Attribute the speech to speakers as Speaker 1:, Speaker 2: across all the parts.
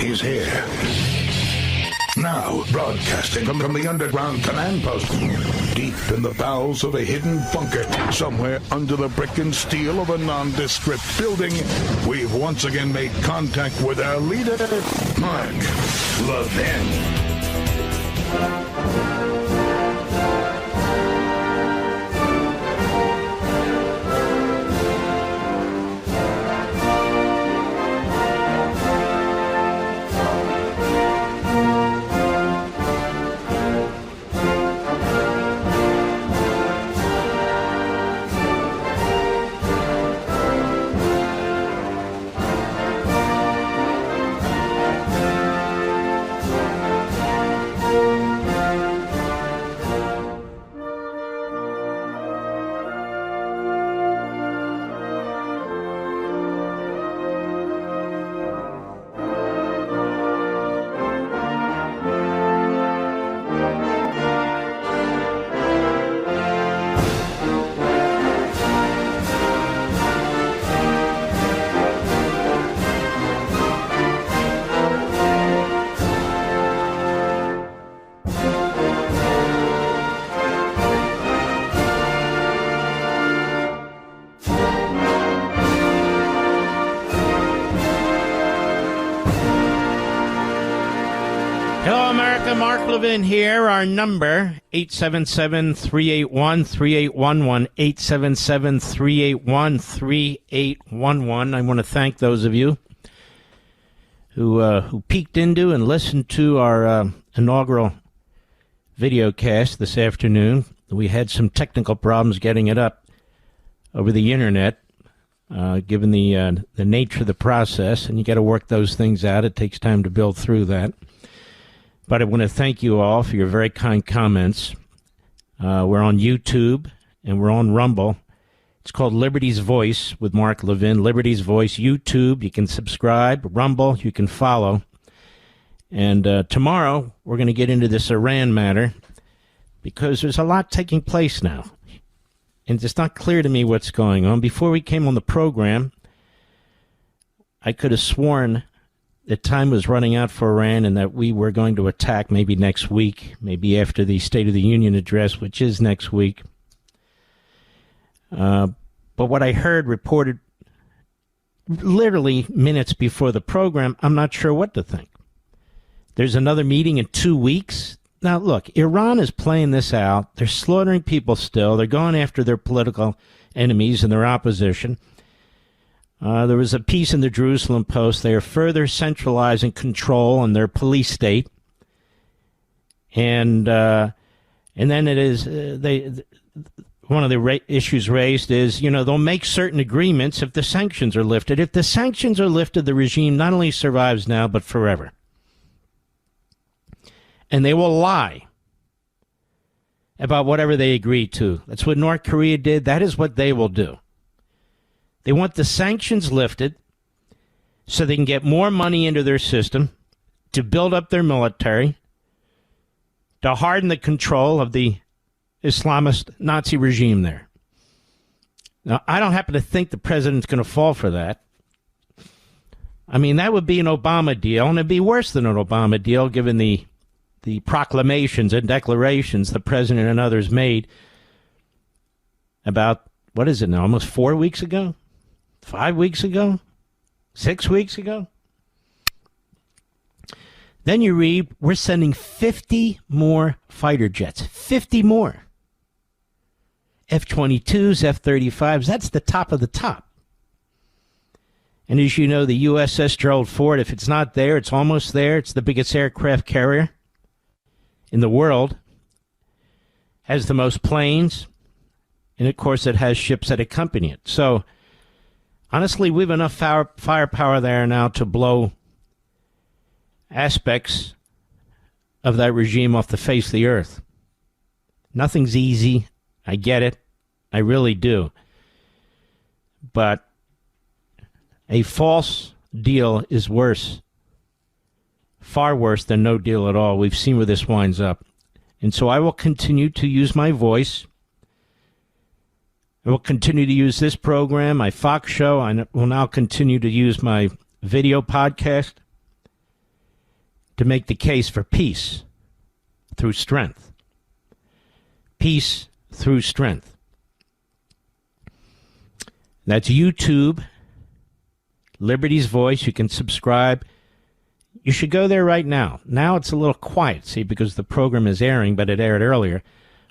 Speaker 1: is here. Now, broadcasting from the underground command post, deep in the bowels of a hidden bunker, somewhere under the brick and steel of a nondescript building, we've once again made contact with our leader, Mark Levin.
Speaker 2: Mark Levin here. Our number, 877-381-3811, 877-381-3811. I want to thank those of you who peeked into and listened to our inaugural video cast this afternoon. We had some technical problems getting it up over the internet, given the nature of the process, and you got to work those things out. It takes time to build through that. But I want to thank you all for your very kind comments. We're on YouTube and we're on Rumble. It's called Liberty's Voice with Mark Levin. Liberty's Voice, YouTube. You can subscribe. Rumble, you can follow. And tomorrow, we're going to get into this Iran matter because there's a lot taking place now. And it's not clear to me what's going on. Before we came on the program, I could have sworn that time was running out for Iran and that we were going to attack maybe next week, maybe after the State of the Union address, which is next week. But what I heard reported literally minutes before the program, I'm not sure what to think. There's another meeting in 2 weeks. Now, look, Iran is playing this out. They're slaughtering people still. They're going after their political enemies and their opposition. There was a piece in the Jerusalem Post. They are further centralizing control in their police state, and then it is one of the issues raised is they'll make certain agreements if the sanctions are lifted. If the sanctions are lifted, the regime not only survives now but forever, and they will lie about whatever they agree to. That's what North Korea did. That is what they will do. They want the sanctions lifted so they can get more money into their system to build up their military, to harden the control of the Islamist Nazi regime there. Now, I don't happen to think the president's going to fall for that. I mean, that would be an Obama deal, and it'd be worse than an Obama deal given the proclamations and declarations the president and others made about, what is it now, almost 4 weeks ago? 5 weeks ago? 6 weeks ago? Then you read, we're sending 50 more fighter jets. 50 more. F-22s, F-35s, that's the top of the top. And as you know, the USS Gerald Ford, if it's not there, it's almost there. It's the biggest aircraft carrier in the world. Has the most planes. And, of course, it has ships that accompany it. So, honestly, we have enough firepower there now to blow aspects of that regime off the face of the earth. Nothing's easy. I get it. I really do. But a false deal is worse, far worse than no deal at all. We've seen where this winds up. And so I will continue to use my voice. I will continue to use this program, my Fox show. I will now continue to use my video podcast. to make the case for peace through strength. Peace through strength. That's YouTube, Liberty's Voice. You can subscribe. You should go there right now. Now it's a little quiet, see, because the program is airing, but it aired earlier.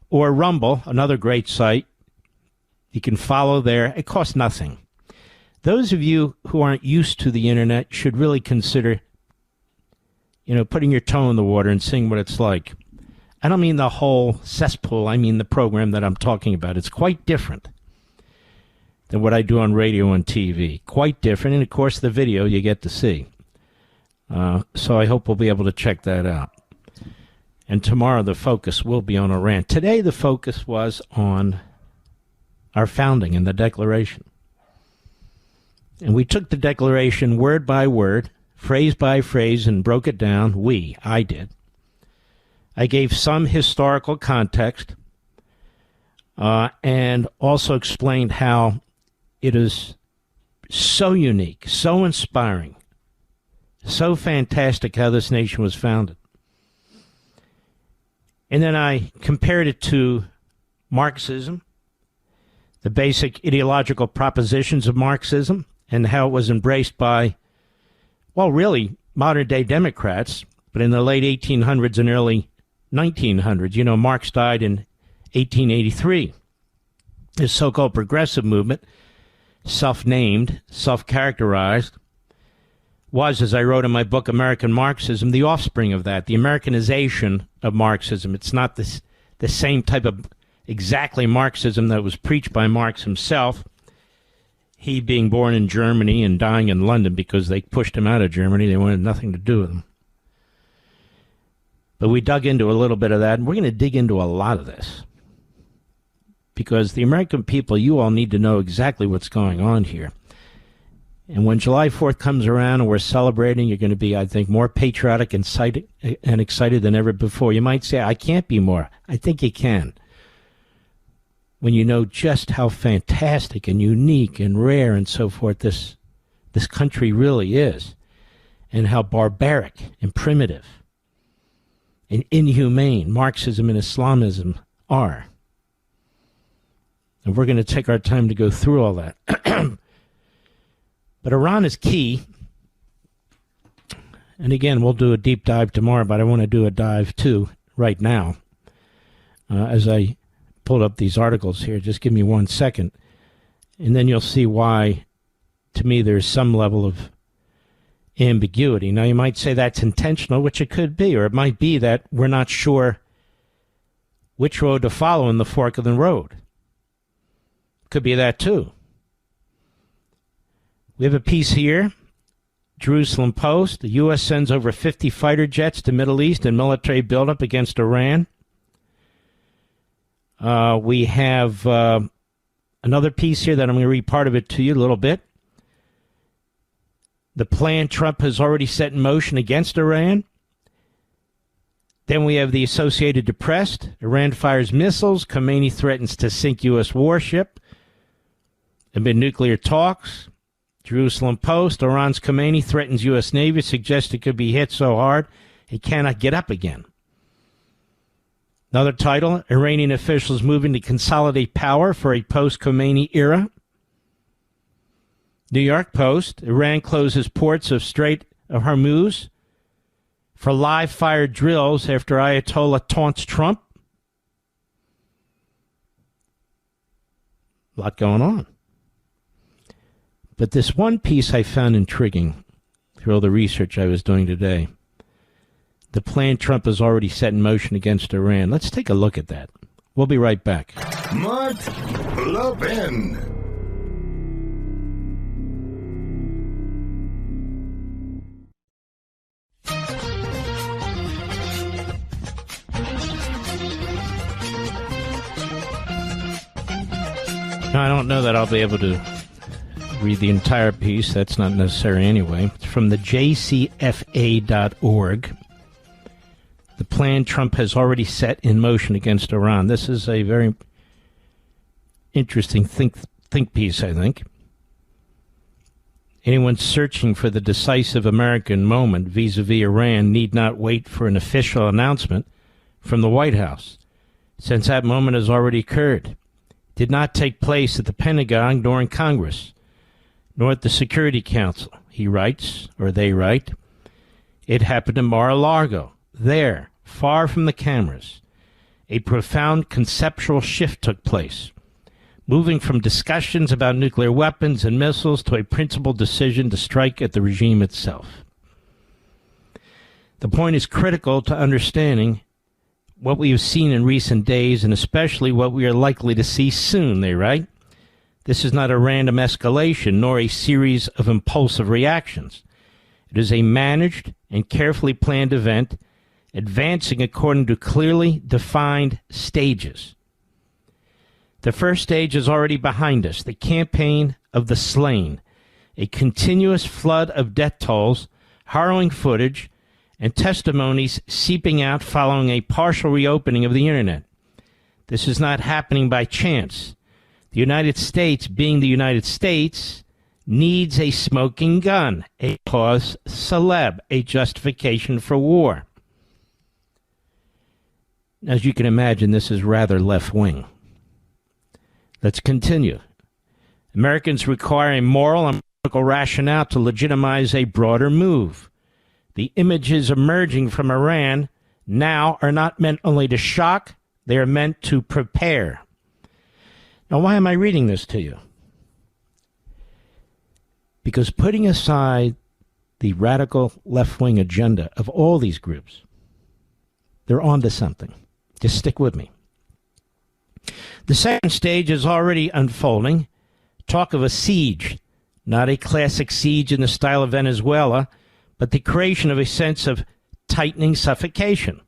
Speaker 2: Or Rumble, another great site. You can follow there. It costs nothing. Those of you who aren't used to the internet should really consider, putting your toe in the water and seeing what it's like. I don't mean the whole cesspool. I mean the program that I'm talking about. It's quite different than what I do on radio and TV. Quite different. And, of course, the video you get to see. So I hope we'll be able to check that out. And tomorrow the focus will be on Iran. Today the focus was on our founding and the Declaration. And we took the Declaration word by word, phrase by phrase, and broke it down. I did. I gave some historical context and also explained how it is so unique, so inspiring, so fantastic how this nation was founded. And then I compared it to Marxism, the basic ideological propositions of Marxism, and how it was embraced by, really, modern-day Democrats, but in the late 1800s and early 1900s. Marx died in 1883. His so-called progressive movement, self-named, self-characterized, was, as I wrote in my book, American Marxism, the offspring of that, the Americanization of Marxism. It's not the same type of exactly Marxism that was preached by Marx himself, he being born in Germany and dying in London because they pushed him out of Germany. They wanted nothing to do with him. But we dug into a little bit of that, and we're going to dig into a lot of this. Because the American people, you all need to know exactly what's going on here. And when July 4th comes around and we're celebrating, you're going to be, I think, more patriotic and excited than ever before. You might say, I can't be more. I think you can. When you know just how fantastic and unique and rare and so forth this country really is, and how barbaric and primitive and inhumane Marxism and Islamism are. And we're going to take our time to go through all that. But Iran is key. And again, we'll do a deep dive tomorrow, but I want to do a dive too right now. As I pulled up these articles here, just give me 1 second. And then you'll see why, to me, there's some level of ambiguity. Now, you might say that's intentional, which it could be, or it might be that we're not sure which road to follow in the fork of the road. Could be that too. We have a piece here, Jerusalem Post. The U.S. sends over 50 fighter jets to Middle East in military buildup against Iran. We have another piece here that I'm going to read part of it to you a little bit. The plan Trump has already set in motion against Iran. Then we have the Associated Press. Iran fires missiles. Khomeini threatens to sink U.S. warship. Amid nuclear talks. Jerusalem Post. Iran's Khomeini threatens U.S. Navy. Suggests it could be hit so hard it cannot get up again. Another title, Iranian officials moving to consolidate power for a post-Khomeini era. New York Post, Iran closes ports of Strait of Hormuz for live-fire drills after Ayatollah taunts Trump. A lot going on. But this one piece I found intriguing through all the research I was doing today. The plan Trump has already set in motion against Iran. Let's take a look at that. We'll be right back.
Speaker 1: Mark Levin.
Speaker 2: Now, I don't know that I'll be able to read the entire piece. That's not necessary anyway. It's from the jcfa.org. The plan Trump has already set in motion against Iran. This is a very interesting think piece, I think. Anyone searching for the decisive American moment vis-a-vis Iran need not wait for an official announcement from the White House, since that moment has already occurred. It did not take place at the Pentagon nor in Congress, nor at the Security Council, he writes, or they write. It happened in Mar-a-Lago, there, far from the cameras. A profound conceptual shift took place, moving from discussions about nuclear weapons and missiles to a principled decision to strike at the regime itself. The point is critical to understanding what we have seen in recent days, and especially what we are likely to see soon, they write. This is not a random escalation, nor a series of impulsive reactions. It is a managed and carefully planned event, advancing according to clearly defined stages. The first stage is already behind us, the campaign of the slain, a continuous flood of death tolls, harrowing footage, and testimonies seeping out following a partial reopening of the Internet. This is not happening by chance. The United States, being the United States, needs a smoking gun, a cause célèbre, a justification for war. As you can imagine, this is rather left-wing. Let's continue. Americans require a moral and political rationale to legitimize a broader move. The images emerging from Iran now are not meant only to shock, they are meant to prepare. Now, why am I reading this to you? Because putting aside the radical left-wing agenda of all these groups, they're onto something. Just stick with me. The second stage is already unfolding. Talk of a siege, not a classic siege in the style of Venezuela, but the creation of a sense of tightening suffocation.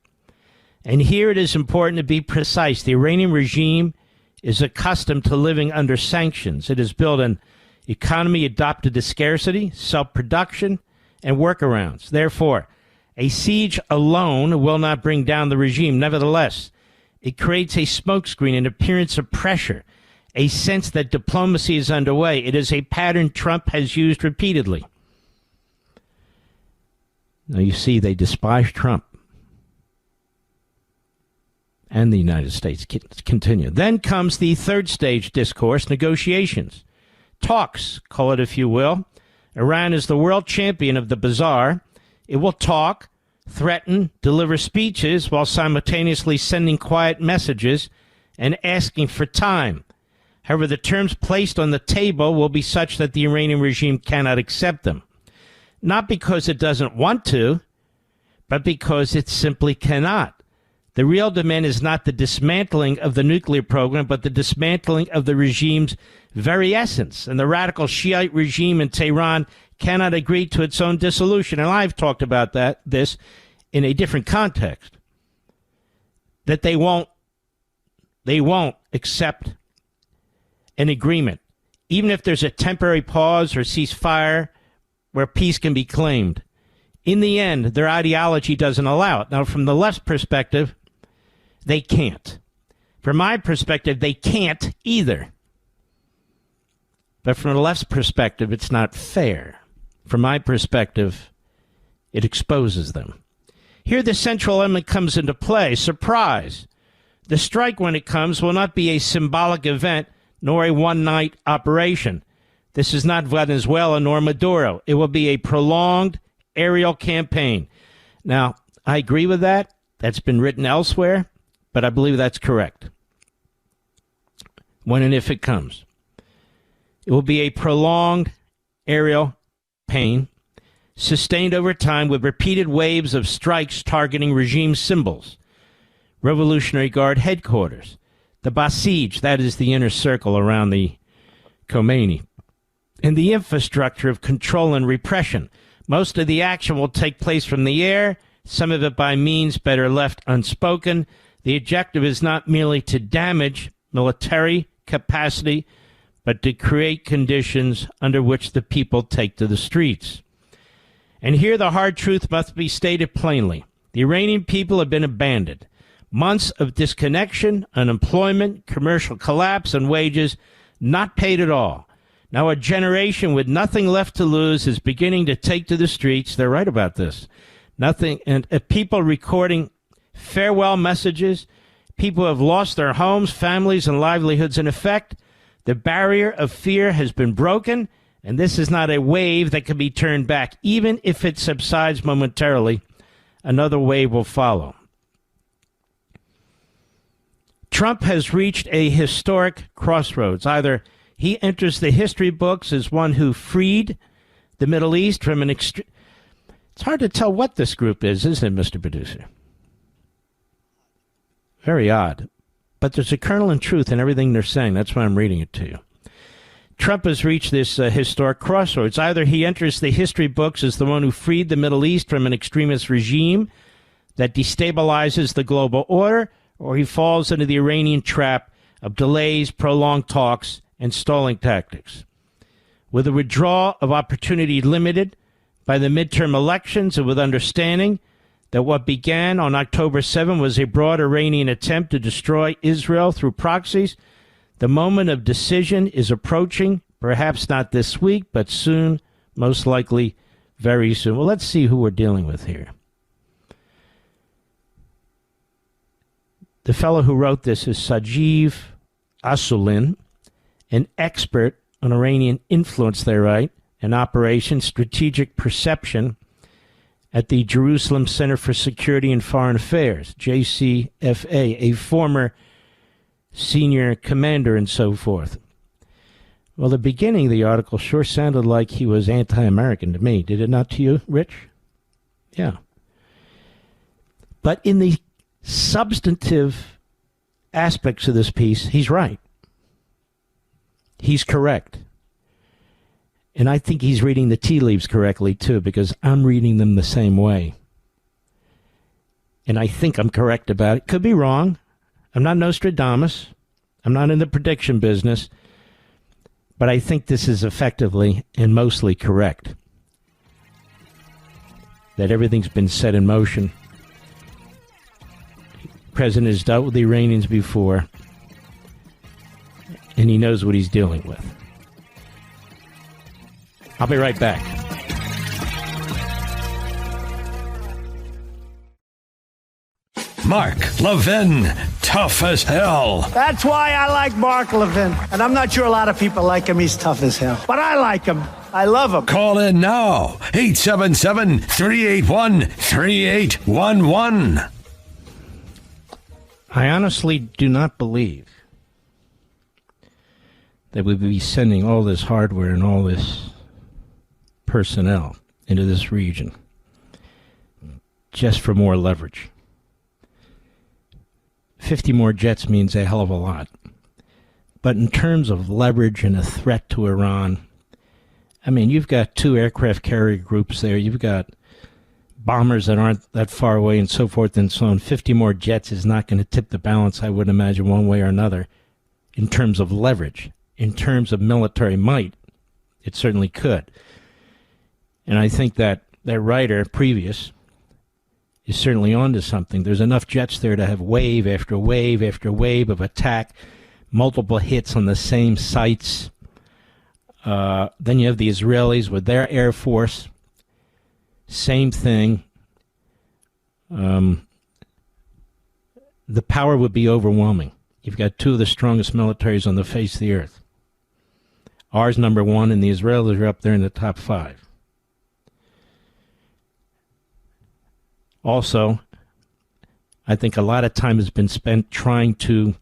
Speaker 2: And here it is important to be precise. The Iranian regime is accustomed to living under sanctions. It has built an economy adapted to scarcity, self-production, and workarounds. Therefore, a siege alone will not bring down the regime. Nevertheless, it creates a smokescreen, an appearance of pressure, a sense that diplomacy is underway. It is a pattern Trump has used repeatedly. Now, you see, they despise Trump and the United States. Continue. Then comes the third stage discourse, negotiations. Talks, call it if you will. Iran is the world champion of the bazaar. It will talk, threaten, deliver speeches while simultaneously sending quiet messages and asking for time. However, the terms placed on the table will be such that the Iranian regime cannot accept them. Not because it doesn't want to, but because it simply cannot. The real demand is not the dismantling of the nuclear program, but the dismantling of the regime's very essence. And the radical Shiite regime in Tehran cannot agree to its own dissolution. And I've talked about this in a different context. That they won't accept an agreement, even if there's a temporary pause or ceasefire where peace can be claimed. In the end, their ideology doesn't allow it. Now, from the left's perspective, they can't. From my perspective, they can't either. But from the left's perspective, it's not fair. From my perspective, it exposes them. Here the central element comes into play. Surprise. The strike, when it comes, will not be a symbolic event nor a one-night operation. This is not Venezuela nor Maduro. It will be a prolonged aerial campaign. Now, I agree with that. That's been written elsewhere, but I believe that's correct. When and if it comes. It will be a prolonged aerial campaign, sustained over time with repeated waves of strikes targeting regime symbols, Revolutionary Guard headquarters, the Basij, that is the inner circle around the Khomeini, and the infrastructure of control and repression. Most of the action will take place from the air, some of it by means better left unspoken. The objective is not merely to damage military capacity, but to create conditions under which the people take to the streets. And here the hard truth must be stated plainly. The Iranian people have been abandoned. Months of disconnection, unemployment, commercial collapse, and wages not paid at all. Now a generation with nothing left to lose is beginning to take to the streets. They're right about this. Nothing, and people recording farewell messages. People have lost their homes, families, and livelihoods. In effect, the barrier of fear has been broken, and this is not a wave that can be turned back. Even if it subsides momentarily, another wave will follow. Trump has reached a historic crossroads. Either he enters the history books as one who freed the Middle East from an extreme... It's hard to tell what this group is, isn't it, Mr. Producer? Very odd. But there's a kernel in truth in everything they're saying. That's why I'm reading it to you. Trump has reached this historic crossroads. Either he enters the history books as the one who freed the Middle East from an extremist regime that destabilizes the global order, or he falls into the Iranian trap of delays, prolonged talks, and stalling tactics. With the withdrawal of opportunity limited by the midterm elections, and with understanding that what began on October 7 was a broad Iranian attempt to destroy Israel through proxies, the moment of decision is approaching, perhaps not this week, but soon, most likely very soon. Well, let's see who we're dealing with here. The fellow who wrote this is Sajiv Asulin, an expert on Iranian influence, they write, and Operation Strategic Perception at the Jerusalem Center for Security and Foreign Affairs, JCFA, a former senior commander and so forth. Well, the beginning of the article sure sounded like he was anti-American to me. Did it not to you, Rich? Yeah. But in the substantive aspects of this piece, he's right. He's correct. And I think he's reading the tea leaves correctly, too, because I'm reading them the same way. And I think I'm correct about it. Could be wrong. I'm not Nostradamus. I'm not in the prediction business. But I think this is effectively and mostly correct. That everything's been set in motion. The president has dealt with the Iranians before. And he knows what he's dealing with. I'll be right back.
Speaker 3: Mark Levin, tough as hell.
Speaker 4: That's why I like Mark Levin. And I'm not sure a lot of people like him. He's tough as hell. But I like him. I love him.
Speaker 3: Call in now. 877-381-3811.
Speaker 2: I honestly do not believe that we would be sending all this hardware and all this personnel into this region just for more leverage. 50 more jets means a hell of a lot. But in terms of leverage and a threat to Iran, I mean, you've got 2 aircraft carrier groups there. You've got bombers that aren't that far away and so forth and so on. 50 more jets is not going to tip the balance, I would imagine, one way or another in terms of leverage. In terms of military might, it certainly could. And I think that writer previous is certainly onto something. There's enough jets there to have wave after wave after wave of attack, multiple hits on the same sites. Then you have the Israelis with their Air Force. Same thing. The power would be overwhelming. You've got 2 of the strongest militaries on the face of the earth. Ours number 1, and the Israelis are up there in the top 5. Also, I think a lot of time has been spent trying to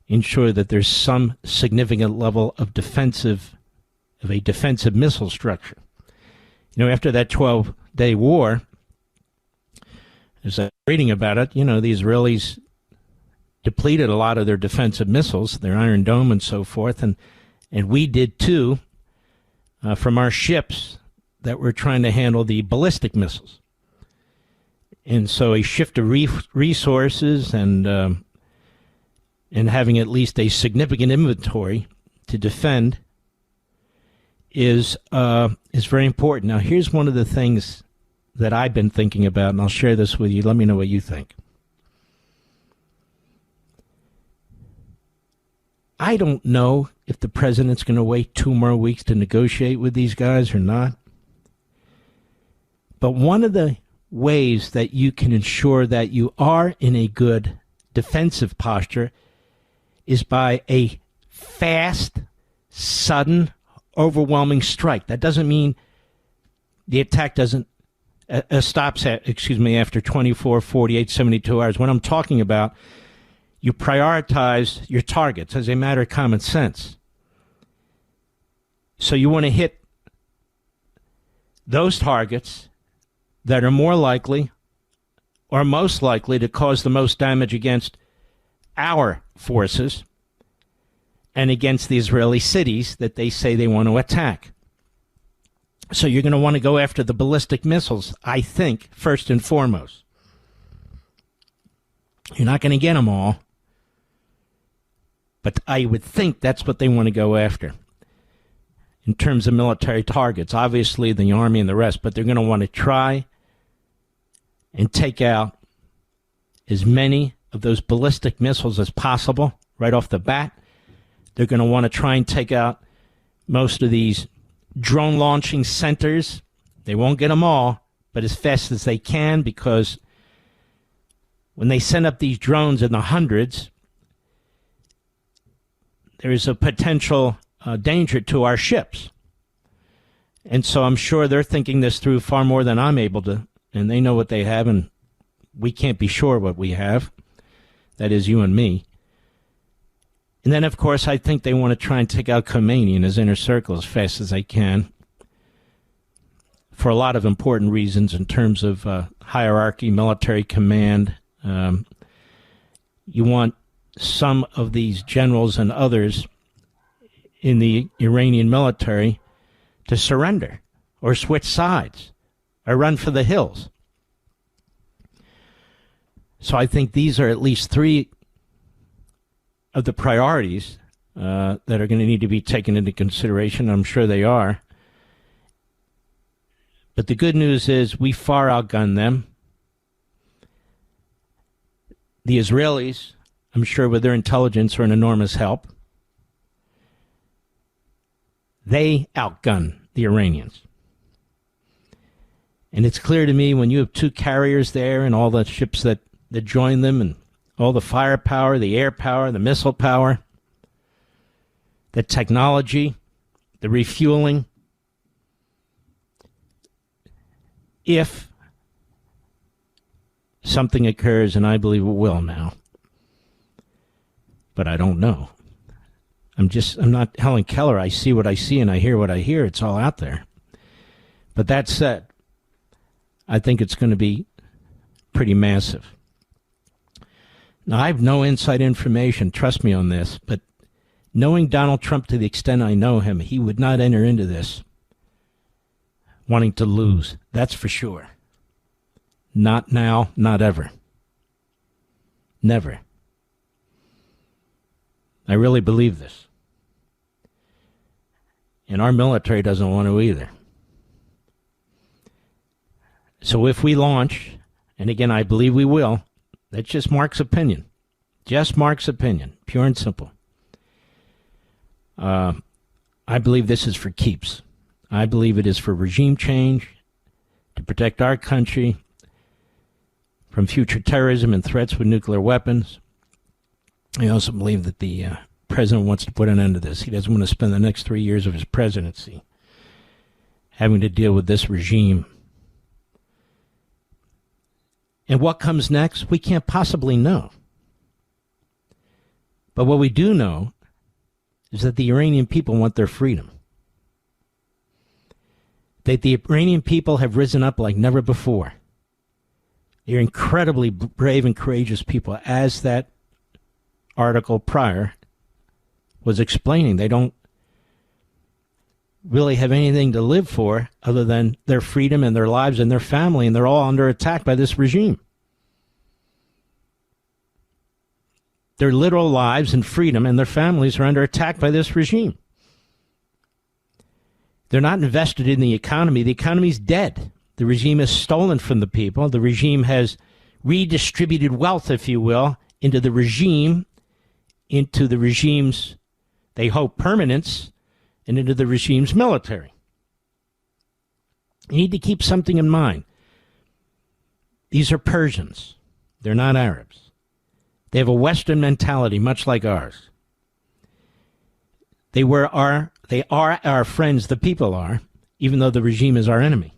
Speaker 2: ensure that there's some significant level of a defensive missile structure. You know, after that 12-day war, as I'm reading about it, you know, the Israelis depleted a lot of their defensive missiles, their Iron Dome and so forth, and we did too, from our ships that were trying to handle the ballistic missiles. And so a shift of resources and having at least a significant inventory to defend is very important. Now, here's one of the things that I've been thinking about, and I'll share this with you. Let me know what you think. I don't know if the president's going to wait 2 more weeks to negotiate with these guys or not. But one of the ways that you can ensure that you are in a good defensive posture is by a fast, sudden, overwhelming strike. That doesn't mean the attack doesn't stops after 24, 48, 72 hours. What I'm talking about, you prioritize your targets as a matter of common sense. So you want to hit those targets that are more likely or most likely to cause the most damage against our forces and against the Israeli cities that they say they want to attack. So you're going to want to go after the ballistic missiles, I think, first and foremost. You're not going to get them all, but I would think that's what they want to go after in terms of military targets. Obviously, the Army and the rest, but they're going to want to try and take out as many of those ballistic missiles as possible right off the bat. They're going to want to try and take out most of these drone launching centers. They won't get them all, but as fast as they can, because when they send up these drones in the hundreds, there is a potential danger to our ships. And so I'm sure they're thinking this through far more than I'm able to, and they know what they have, and we can't be sure what we have. That is you and me. And then, of course, I think they want to try and take out Khomeini and his inner circle as fast as they can for a lot of important reasons in terms of hierarchy, military command. You want some of these generals and others in the Iranian military to surrender or switch sides or run for the hills. So I think these are at least 3 of the priorities that are going to need to be taken into consideration. I'm sure they are. But the good news is we far outgun them. The Israelis, I'm sure with their intelligence, are an enormous help. They outgun the Iranians. And it's clear to me when you have 2 carriers there and all the ships that join them and all the firepower, the air power, the missile power, the technology, the refueling. If something occurs, and I believe it will now, but I don't know. I'm not Helen Keller. I see what I see and I hear what I hear. It's all out there. But that said, I think it's going to be pretty massive. Now, I have no inside information, trust me on this, but knowing Donald Trump to the extent I know him, he would not enter into this wanting to lose. That's for sure. Not now, not ever. Never. I really believe this. And our military doesn't want to either. So if we launch, and again, I believe we will, that's just Mark's opinion. Just Mark's opinion. Pure and simple. I believe this is for keeps. I believe it is for regime change, to protect our country from future terrorism and threats with nuclear weapons. I also believe that the president wants to put an end to this. He doesn't want to spend the next 3 years of his presidency having to deal with this regime. And what comes next, we can't possibly know. But what we do know is that the Iranian people want their freedom. That the Iranian people have risen up like never before. They're incredibly brave and courageous people, as that article prior was explaining. They don't really have anything to live for other than their freedom and their lives and their family, and they're all under attack by this regime. Their literal lives and freedom and their families are under attack by this regime. They're not invested in the economy. The economy's dead. The regime has stolen from the people. The regime has redistributed wealth, if you will, into the regime, into the regime's They hope permanence and into the regime's military. You need to keep something in mind. These are Persians. They're not Arabs. They have a Western mentality, much like ours. They are our friends, the people are, even though the regime is our enemy.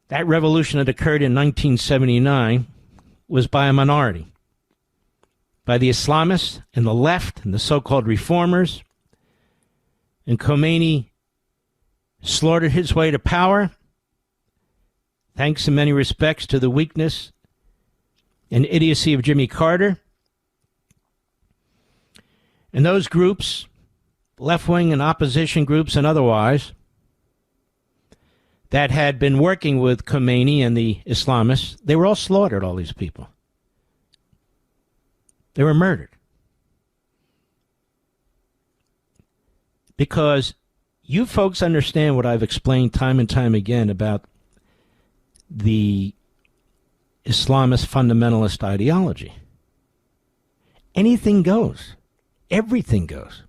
Speaker 2: That revolution that occurred in 1979 was by a minority, by the Islamists and the left and the so-called reformers. And Khomeini slaughtered his way to power, thanks in many respects to the weakness and idiocy of Jimmy Carter. And those groups, left-wing and opposition groups and otherwise, that had been working with Khomeini and the Islamists, they were all slaughtered, all these people. They were murdered. Because you folks understand what I've explained time and time again about the Islamist fundamentalist ideology. Anything goes. Everything goes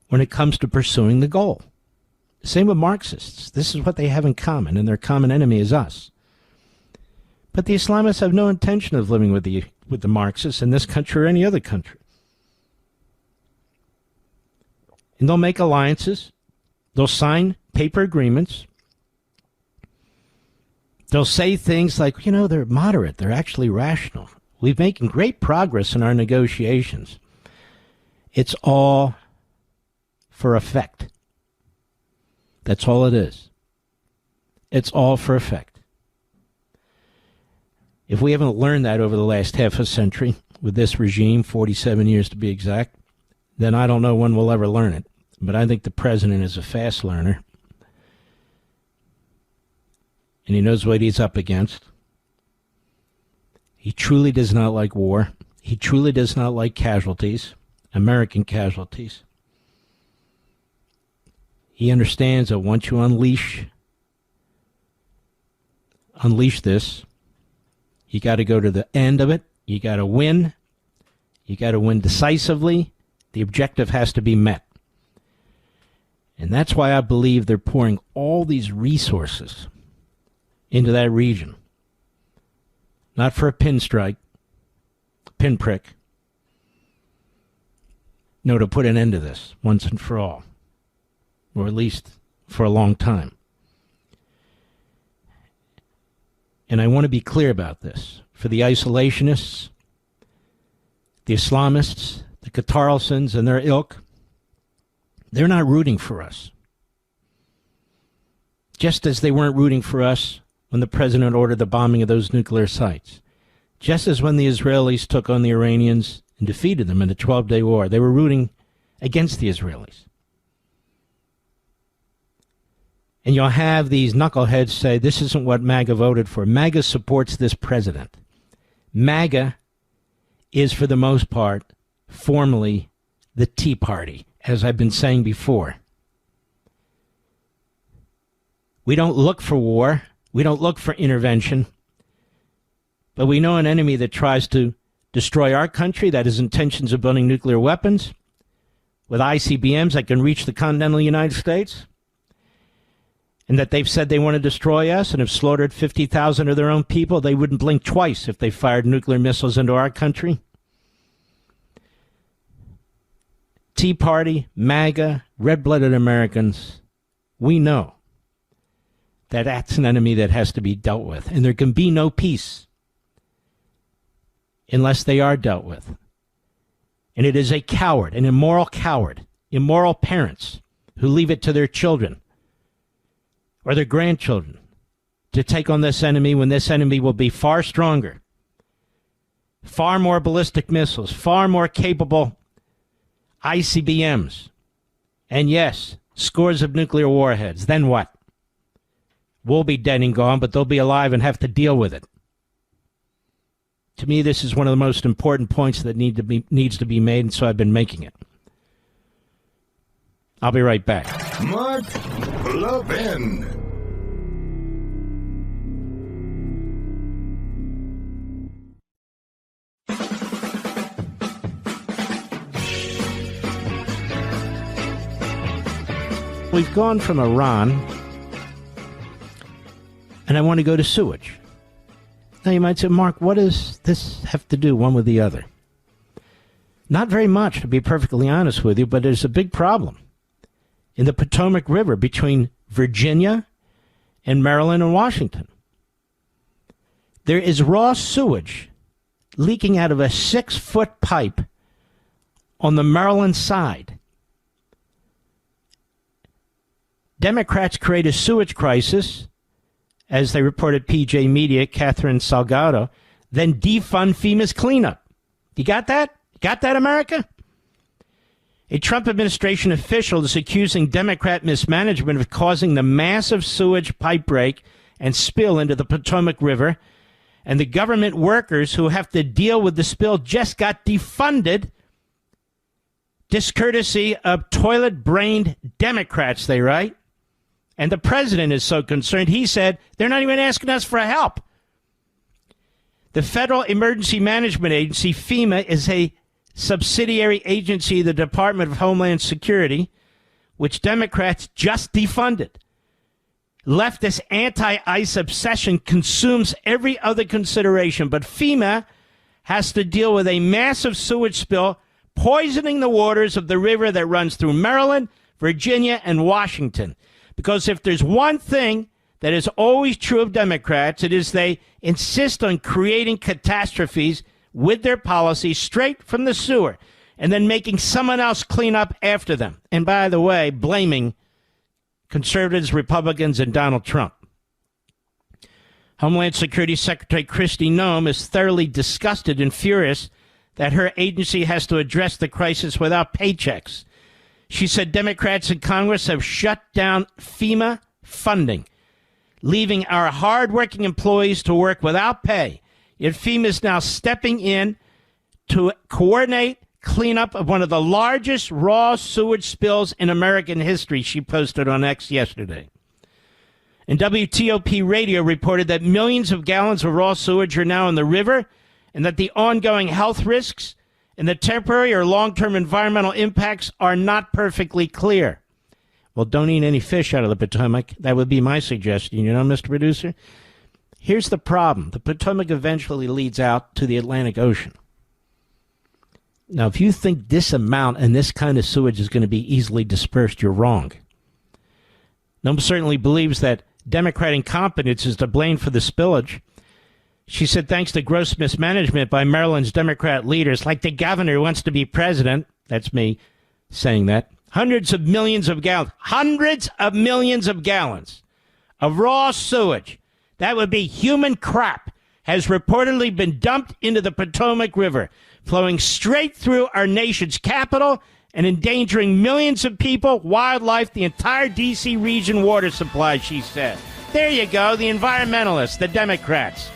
Speaker 2: when it comes to pursuing the goal. Same with Marxists. This is what they have in common, and their common enemy is us. But the Islamists have no intention of living with the Marxists in this country or any other country. And they'll make alliances. They'll sign paper agreements. They'll say things like, they're moderate. They're actually rational. We've making great progress in our negotiations. It's all for effect. That's all it is. It's all for effect. If we haven't learned that over the last half a century with this regime, 47 years to be exact, then I don't know when we'll ever learn it. But I think the president is a fast learner. And he knows what he's up against. He truly does not like war. He truly does not like casualties, American casualties. He understands that once you unleash this, you got to go to the end of it. You got to win. You got to win decisively. The objective has to be met. And that's why I believe they're pouring all these resources into that region. Not for a pinprick. No, to put an end to this once and for all. Or at least for a long time. And I want to be clear about this. For the isolationists, the Islamists, the Catarlsons and their ilk, they're not rooting for us. Just as they weren't rooting for us when the president ordered the bombing of those nuclear sites. Just as when the Israelis took on the Iranians and defeated them in the 12-day war, they were rooting against the Israelis. And you'll have these knuckleheads say, this isn't what MAGA voted for. MAGA supports this president. MAGA is, for the most part, formally the Tea Party, as I've been saying before. We don't look for war. We don't look for intervention. But we know an enemy that tries to destroy our country, that has intentions of building nuclear weapons, with ICBMs that can reach the continental United States, and that they've said they want to destroy us and have slaughtered 50,000 of their own people. They wouldn't blink twice if they fired nuclear missiles into our country. Tea Party, MAGA, red-blooded Americans, we know that that's an enemy that has to be dealt with. And there can be no peace unless they are dealt with. And it is a coward, an immoral coward, immoral parents who leave it to their children or their grandchildren to take on this enemy when this enemy will be far stronger, far more ballistic missiles, far more capable ICBMs, and yes, scores of nuclear warheads. Then what? We'll be dead and gone, but they'll be alive and have to deal with it. To me, this is one of the most important points that needs to be made, and so I've been making it. I'll be right back.
Speaker 1: Mark Levin.
Speaker 2: We've gone from Iran, and I want to go to sewage. Now, you might say, Mark, what does this have to do one with the other? Not very much, to be perfectly honest with you, but there's a big problem in the Potomac River between Virginia and Maryland and Washington. There is raw sewage leaking out of a 6-foot pipe on the Maryland side. Democrats create a sewage crisis, as they reported PJ Media, Catherine Salgado, then defund FEMA's cleanup. You got that? Got that, America? A Trump administration official is accusing Democrat mismanagement of causing the massive sewage pipe break and spill into the Potomac River, and the government workers who have to deal with the spill just got defunded, discourtesy of toilet-brained Democrats, they write. And the president is so concerned, he said, they're not even asking us for help. The Federal Emergency Management Agency, FEMA, is a subsidiary agency of the Department of Homeland Security, which Democrats just defunded. Leftist anti-ICE obsession consumes every other consideration, but FEMA has to deal with a massive sewage spill poisoning the waters of the river that runs through Maryland, Virginia, and Washington. Because if there's one thing that is always true of Democrats, it is they insist on creating catastrophes with their policies straight from the sewer and then making someone else clean up after them. And by the way, blaming conservatives, Republicans, and Donald Trump. Homeland Security Secretary Kristi Noem is thoroughly disgusted and furious that her agency has to address the crisis without paychecks. She said Democrats in Congress have shut down FEMA funding, leaving our hardworking employees to work without pay. Yet FEMA is now stepping in to coordinate cleanup of one of the largest raw sewage spills in American history, she posted on X yesterday. And WTOP Radio reported that millions of gallons of raw sewage are now in the river and that the ongoing health risks and the temporary or long-term environmental impacts are not perfectly clear. Well, don't eat any fish out of the Potomac. That would be my suggestion, you know, Mr. Producer. Here's the problem. The Potomac eventually leads out to the Atlantic Ocean. Now, if you think this amount and this kind of sewage is going to be easily dispersed, you're wrong. Noem certainly believes that Democrat incompetence is to blame for the spillage. She said thanks to gross mismanagement by Maryland's Democrat leaders, like the governor who wants to be president, that's me saying that, hundreds of millions of gallons of raw sewage, that would be human crap, has reportedly been dumped into the Potomac River, flowing straight through our nation's capital and endangering millions of people, wildlife, the entire D.C. region water supply, she said. There you go, the environmentalists, the Democrats.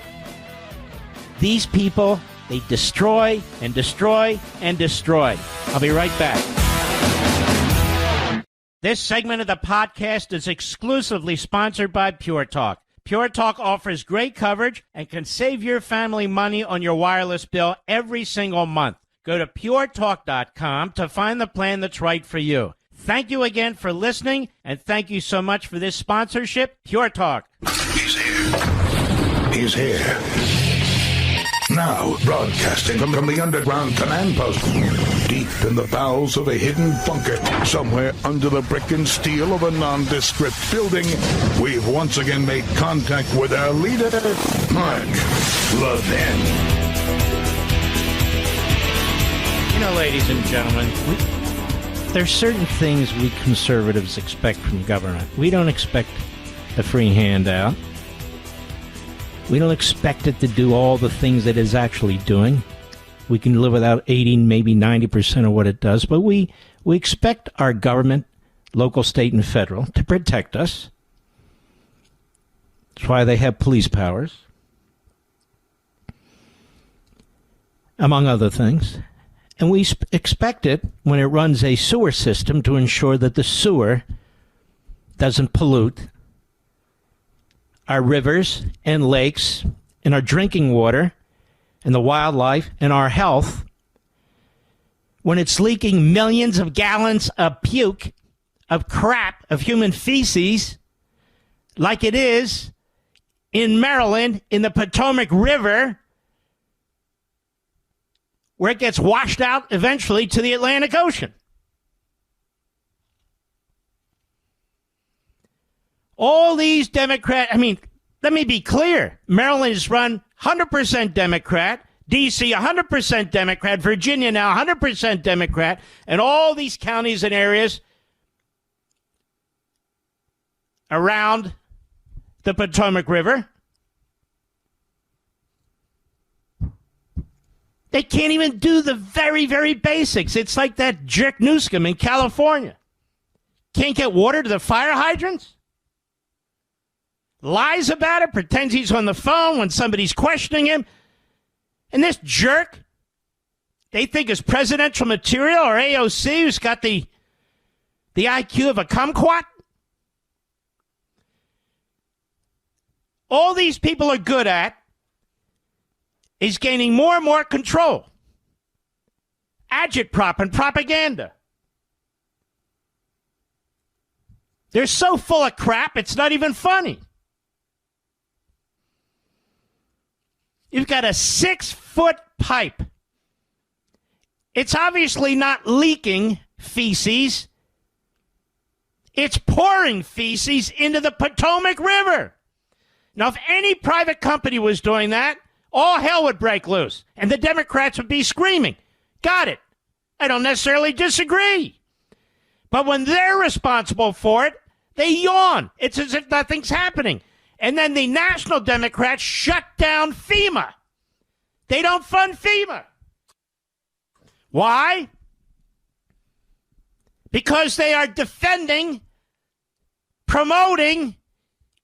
Speaker 2: These people, they destroy and destroy and destroy. I'll be right back. This segment of the podcast is exclusively sponsored by Pure Talk. Pure Talk offers great coverage and can save your family money on your wireless bill every single month. Go to puretalk.com to find the plan that's right for you. Thank you again for listening, and thank you so much for this sponsorship, Pure Talk.
Speaker 1: He's here. He's here. Now, broadcasting from the underground command post, deep in the bowels of a hidden bunker, somewhere under the brick and steel of a nondescript building, we've once again made contact with our leader, Mark Levin.
Speaker 2: You know, ladies and gentlemen, there's certain things we conservatives expect from government. We don't expect a free handout. We don't expect it to do all the things that it's actually doing. We can live without 80, maybe 90% of what it does, but we expect our government, local, state, and federal, to protect us. That's why they have police powers, among other things. And we expect it when it runs a sewer system to ensure that the sewer doesn't pollute our rivers and lakes and our drinking water and the wildlife and our health when it's leaking millions of gallons of puke of crap, of human feces, like it is in Maryland, in the Potomac River, where it gets washed out eventually to the Atlantic Ocean. All these Democrats, let me be clear. Maryland is run 100% Democrat, D.C. 100% Democrat, Virginia now 100% Democrat, and all these counties and areas around the Potomac River, they can't even do the very, very basics. It's like that jerk Newsom in California. Can't get water to the fire hydrants? Lies about it, pretends he's on the phone when somebody's questioning him. And this jerk, they think is presidential material, or AOC, who's got the IQ of a kumquat. All these people are good at is gaining more and more control. Agitprop and propaganda. They're so full of crap, it's not even funny. You've got a 6-foot pipe. It's obviously not leaking feces. It's pouring feces into the Potomac River. Now, if any private company was doing that, all hell would break loose, and the Democrats would be screaming. Got it. I don't necessarily disagree. But when they're responsible for it, they yawn. It's as if nothing's happening. And then the National Democrats shut down FEMA. They don't fund FEMA. Why? Because they are defending, promoting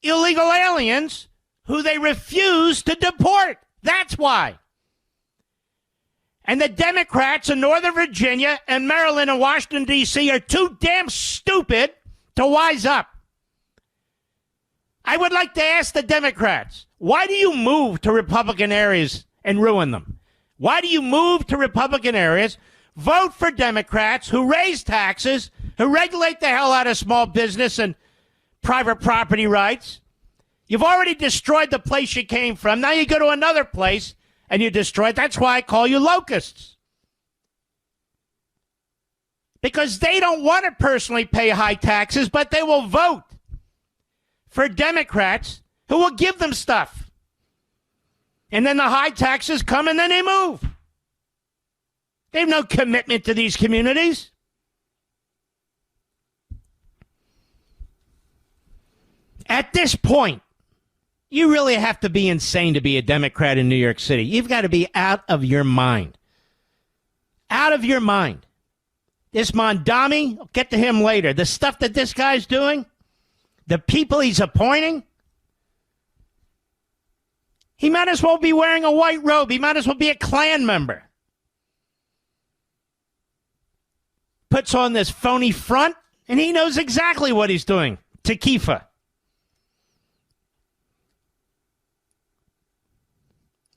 Speaker 2: illegal aliens who they refuse to deport. That's why. And the Democrats in Northern Virginia and Maryland and Washington, D.C. are too damn stupid to wise up. I would like to ask the Democrats, why do you move to Republican areas and ruin them? Why do you move to Republican areas, vote for Democrats who raise taxes, who regulate the hell out of small business and private property rights? You've already destroyed the place you came from. Now you go to another place and you destroy it. That's why I call you locusts. Because they don't want to personally pay high taxes, but they will vote for Democrats who will give them stuff. And then the high taxes come and then they move. They have no commitment to these communities. At this point, you really have to be insane to be a Democrat in New York City. You've got to be out of your mind. Out of your mind. This Mondami, I'll get to him later. The stuff that this guy's doing, the people he's appointing, he might as well be wearing a white robe. He might as well be a Klan member. Puts on this phony front, and he knows exactly what he's doing. Tequifa.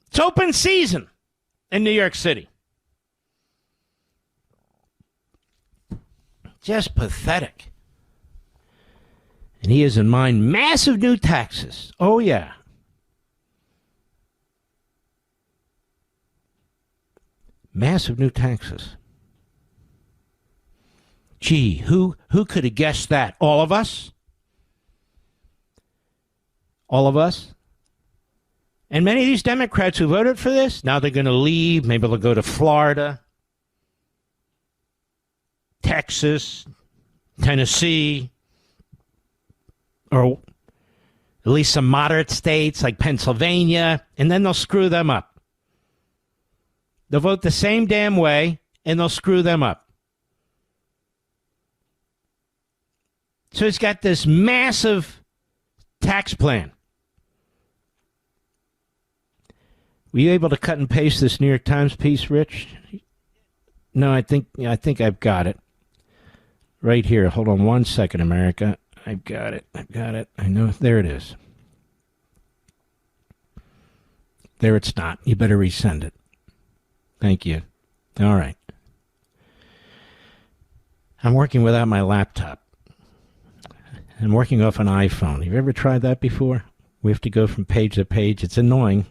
Speaker 2: It's open season in New York City. Just pathetic. And he has in mind massive new taxes. Oh, yeah. Massive new taxes. Gee, who could have guessed that? All of us? All of us? And many of these Democrats who voted for this, now they're going to leave. Maybe they'll go to Florida, Texas, Tennessee, or at least some moderate states like Pennsylvania, and then they'll screw them up. They'll vote the same damn way, and they'll screw them up. So he's got this massive tax plan. Were you able to cut and paste this New York Times piece, Rich? No, I think I've got it. Right here. Hold on one second, America. I've got it. I know. There it is. There it's not. You better resend it. Thank you. All right. I'm working without my laptop. I'm working off an iPhone. Have you ever tried that before? We have to go from page to page. It's annoying.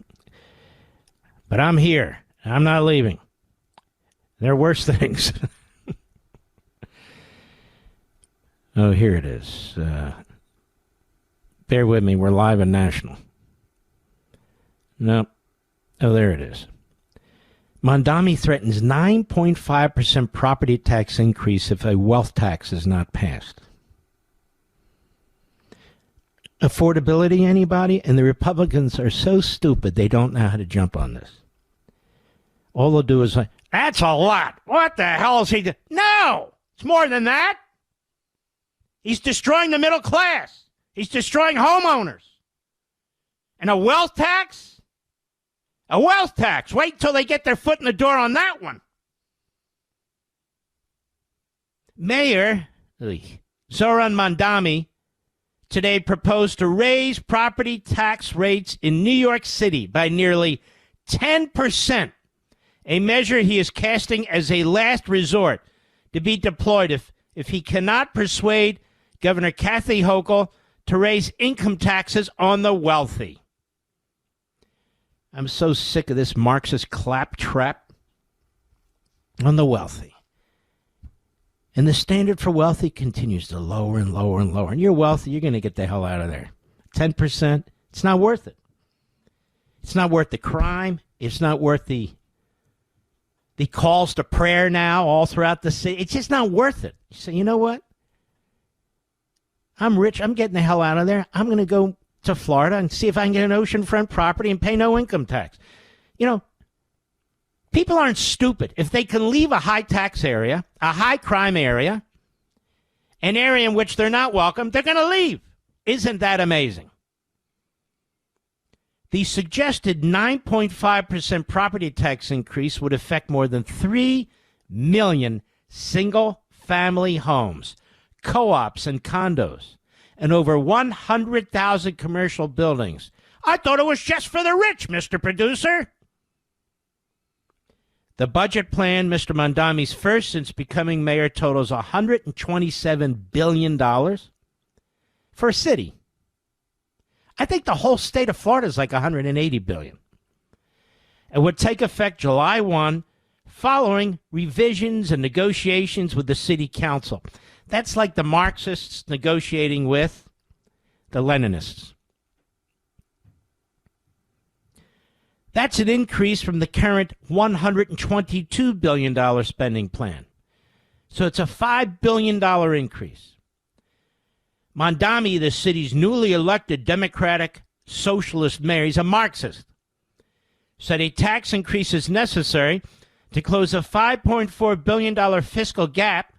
Speaker 2: But I'm here. I'm not leaving. There are worse things. Oh, here it is. Bear with me. We're live and national. No. Oh, there it is. Mondami threatens 9.5% property tax increase if a wealth tax is not passed. Affordability, anybody? And the Republicans are so stupid they don't know how to jump on this. All they'll do is like, that's a lot. What the hell is he doing? No! It's more than that. He's destroying the middle class. He's destroying homeowners. And a wealth tax? A wealth tax. Wait until they get their foot in the door on that one. Mayor Zoran Mondami today proposed to raise property tax rates in New York City by nearly 10%, a measure he is casting as a last resort to be deployed if he cannot persuade Governor Kathy Hochul to raise income taxes on the wealthy. I'm so sick of this Marxist claptrap on the wealthy. And the standard for wealthy continues to lower and lower and lower. And you're wealthy, you're going to get the hell out of there. 10%, it's not worth it. It's not worth the crime. It's not worth the calls to prayer now all throughout the city. It's just not worth it. You say, you know what? I'm rich. I'm getting the hell out of there. I'm going to go to Florida and see if I can get an oceanfront property and pay no income tax. You know, people aren't stupid. If they can leave a high tax area, a high crime area, an area in which they're not welcome, they're going to leave. Isn't that amazing? The suggested 9.5% property tax increase would affect more than 3 million single-family homes, co-ops and condos, and over 100,000 commercial buildings. I thought it was just for the rich, Mr. Producer. The budget plan, Mr. Mondami's first since becoming mayor, totals $127 billion for a city. I think the whole state of Florida is like $180 billion. It would take effect July 1, following revisions and negotiations with the city council. That's like the Marxists negotiating with the Leninists. That's an increase from the current $122 billion spending plan. So it's a $5 billion increase. Mondami, the city's newly elected Democratic Socialist mayor, he's a Marxist, said a tax increase is necessary to close a $5.4 billion fiscal gap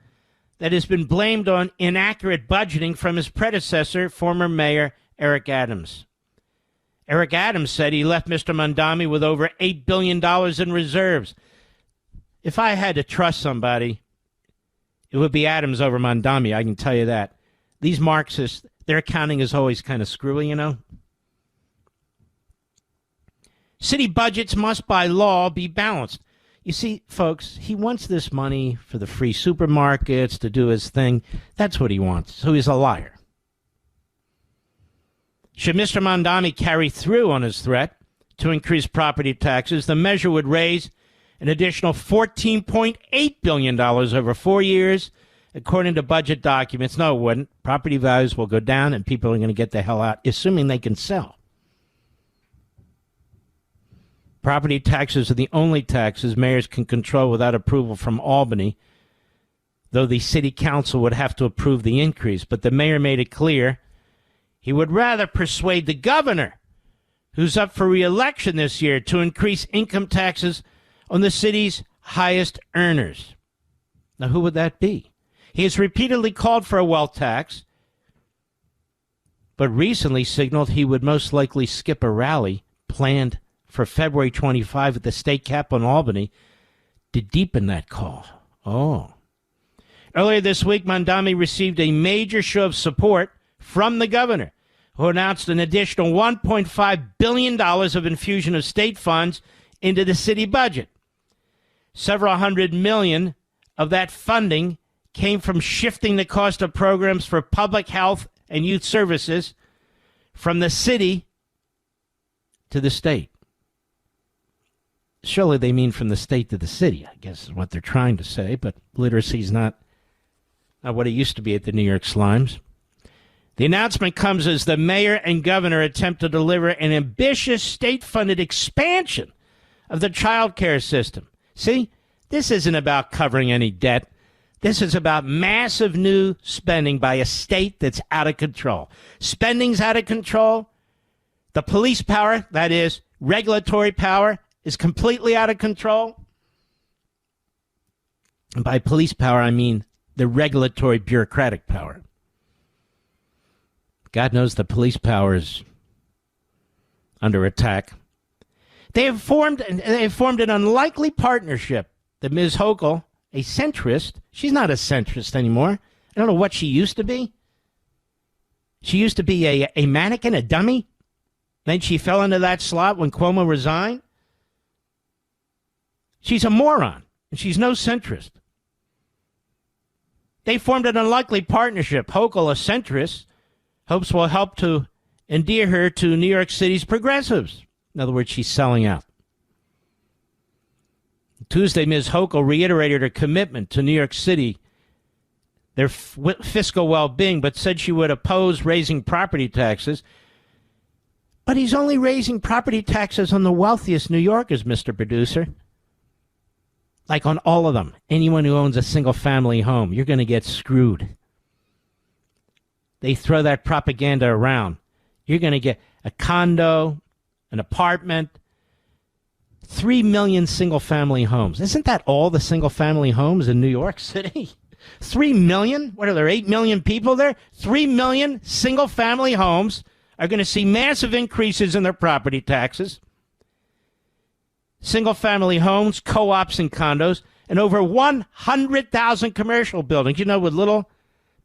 Speaker 2: that has been blamed on inaccurate budgeting from his predecessor, former Mayor Eric Adams. Eric Adams said he left Mr. Mondami with over $8 billion in reserves. If I had to trust somebody, it would be Adams over Mondami, I can tell you that. These Marxists, their accounting is always kind of screwy, you know. City budgets must, by law, be balanced. You see, folks, he wants this money for the free supermarkets to do his thing. That's what he wants. So he's a liar. Should Mr. Mondami carry through on his threat to increase property taxes, the measure would raise an additional $14.8 billion over 4 years, according to budget documents. No, it wouldn't. Property values will go down and people are going to get the hell out, assuming they can sell. Property taxes are the only taxes mayors can control without approval from Albany, though the city council would have to approve the increase. But the mayor made it clear he would rather persuade the governor, who's up for re-election this year, to increase income taxes on the city's highest earners. Now, who would that be? He has repeatedly called for a wealth tax, but recently signaled he would most likely skip a rally planned for February 25 at the state capitol in Albany to deepen that call. Oh. Earlier this week, Mondami received a major show of support from the governor, who announced an additional $1.5 billion of infusion of state funds into the city budget. Several hundred million of that funding came from shifting the cost of programs for public health and youth services from the city to the state. Surely they mean from the state to the city, I guess is what they're trying to say, but literacy is not what it used to be at the New York Slimes. The announcement comes as the mayor and governor attempt to deliver an ambitious state-funded expansion of the child care system. See, this isn't about covering any debt. This is about massive new spending by a state that's out of control. Spending's out of control. The police power, that is, regulatory power, is completely out of control. And by police power, I mean the regulatory bureaucratic power. God knows the police power is under attack. They have formed an unlikely partnership that Ms. Hochul, a centrist, she's not a centrist anymore. I don't know what she used to be. She used to be a mannequin, a dummy. Then she fell into that slot when Cuomo resigned. She's a moron, and she's no centrist. They formed an unlikely partnership. Hochul, a centrist, hopes will help to endear her to New York City's progressives. In other words, she's selling out. Tuesday, Ms. Hochul reiterated her commitment to New York City, their fiscal well-being, but said she would oppose raising property taxes. But he's only raising property taxes on the wealthiest New Yorkers, Mr. Producer. Like on all of them. Anyone who owns a single-family home, you're going to get screwed. They throw that propaganda around. You're going to get a condo, an apartment, 3 million single-family homes. Isn't that all the single-family homes in New York City? 3 million? What are there, 8 million people there? 3 million single-family homes are going to see massive increases in their property taxes. Single-family homes, co-ops, and condos, and over 100,000 commercial buildings, with little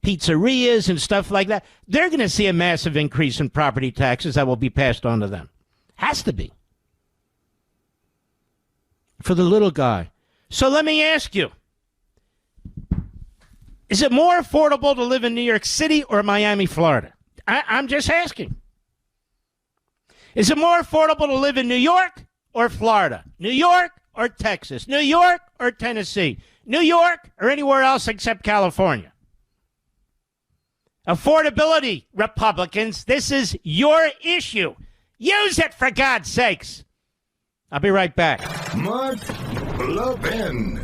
Speaker 2: pizzerias and stuff like that. They're going to see a massive increase in property taxes that will be passed on to them. Has to be. For the little guy. So let me ask you, is it more affordable to live in New York City or Miami, Florida? I'm just asking. Is it more affordable to live in New York or Florida? New York or Texas? New York or Tennessee? New York or anywhere else except California? Affordability, Republicans, this is your issue. Use it, for God's sakes. I'll be right back.
Speaker 1: Mark Levin.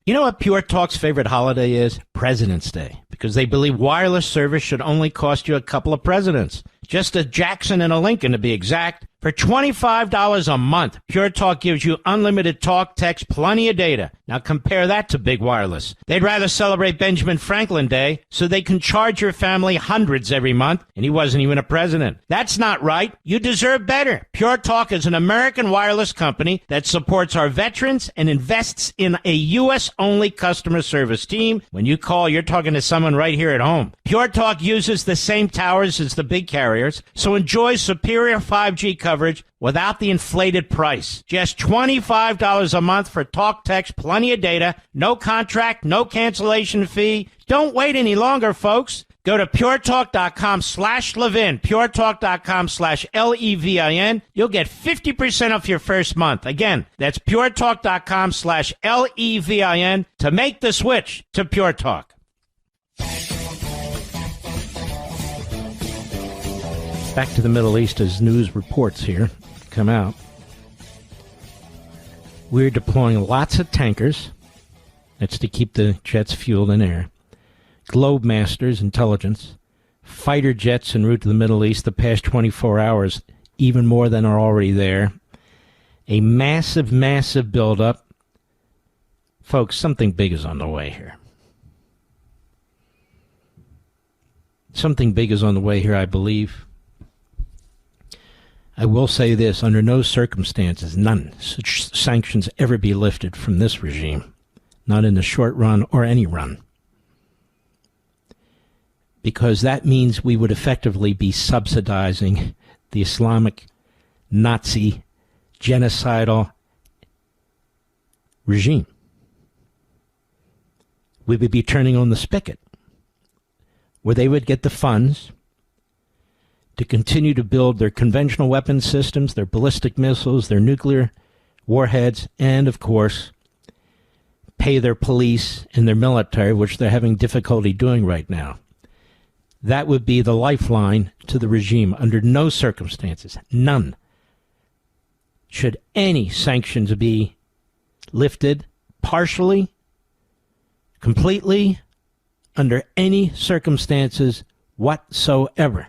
Speaker 2: You know what Pure Talk's favorite holiday is? President's Day. Because they believe wireless service should only cost you a couple of presidents. Just a Jackson and a Lincoln, to be exact. For $25 a month, Pure Talk gives you unlimited talk, text, plenty of data. Now compare that to big wireless. They'd rather celebrate Benjamin Franklin Day so they can charge your family hundreds every month, and he wasn't even a president. That's not right. You deserve better. Pure Talk is an American wireless company that supports our veterans and invests in a U.S.-only customer service team. When you call, you're talking to someone right here at home. Pure Talk uses the same towers as the big carriers, so enjoy superior 5G coverage without the inflated price. Just $25 a month for talk, text, plenty of data, no contract, no cancellation fee. Don't wait any longer, folks. Go to puretalk.com/Levin, puretalk.com/Levin. You'll get 50% off your first month. Again, that's puretalk.com/Levin to make the switch to Pure Talk. Back to the Middle East as news reports here come out. We're deploying lots of tankers. That's to keep the jets fueled in air. Globemasters, intelligence. Fighter jets en route to the Middle East the past 24 hours, even more than are already there. A massive, massive buildup. Folks, something big is on the way here. Something big is on the way here, I believe. I will say this, under no circumstances, none, should sanctions ever be lifted from this regime, not in the short run or any run. Because that means we would effectively be subsidizing the Islamic, Nazi, genocidal regime. we would be turning on the spigot, where they would get the funds to continue to build their conventional weapons systems, their ballistic missiles, their nuclear warheads, and, of course, pay their police and their military, which they're having difficulty doing right now. That would be the lifeline to the regime. Under no circumstances, none, should any sanctions be lifted partially, completely, under any circumstances whatsoever.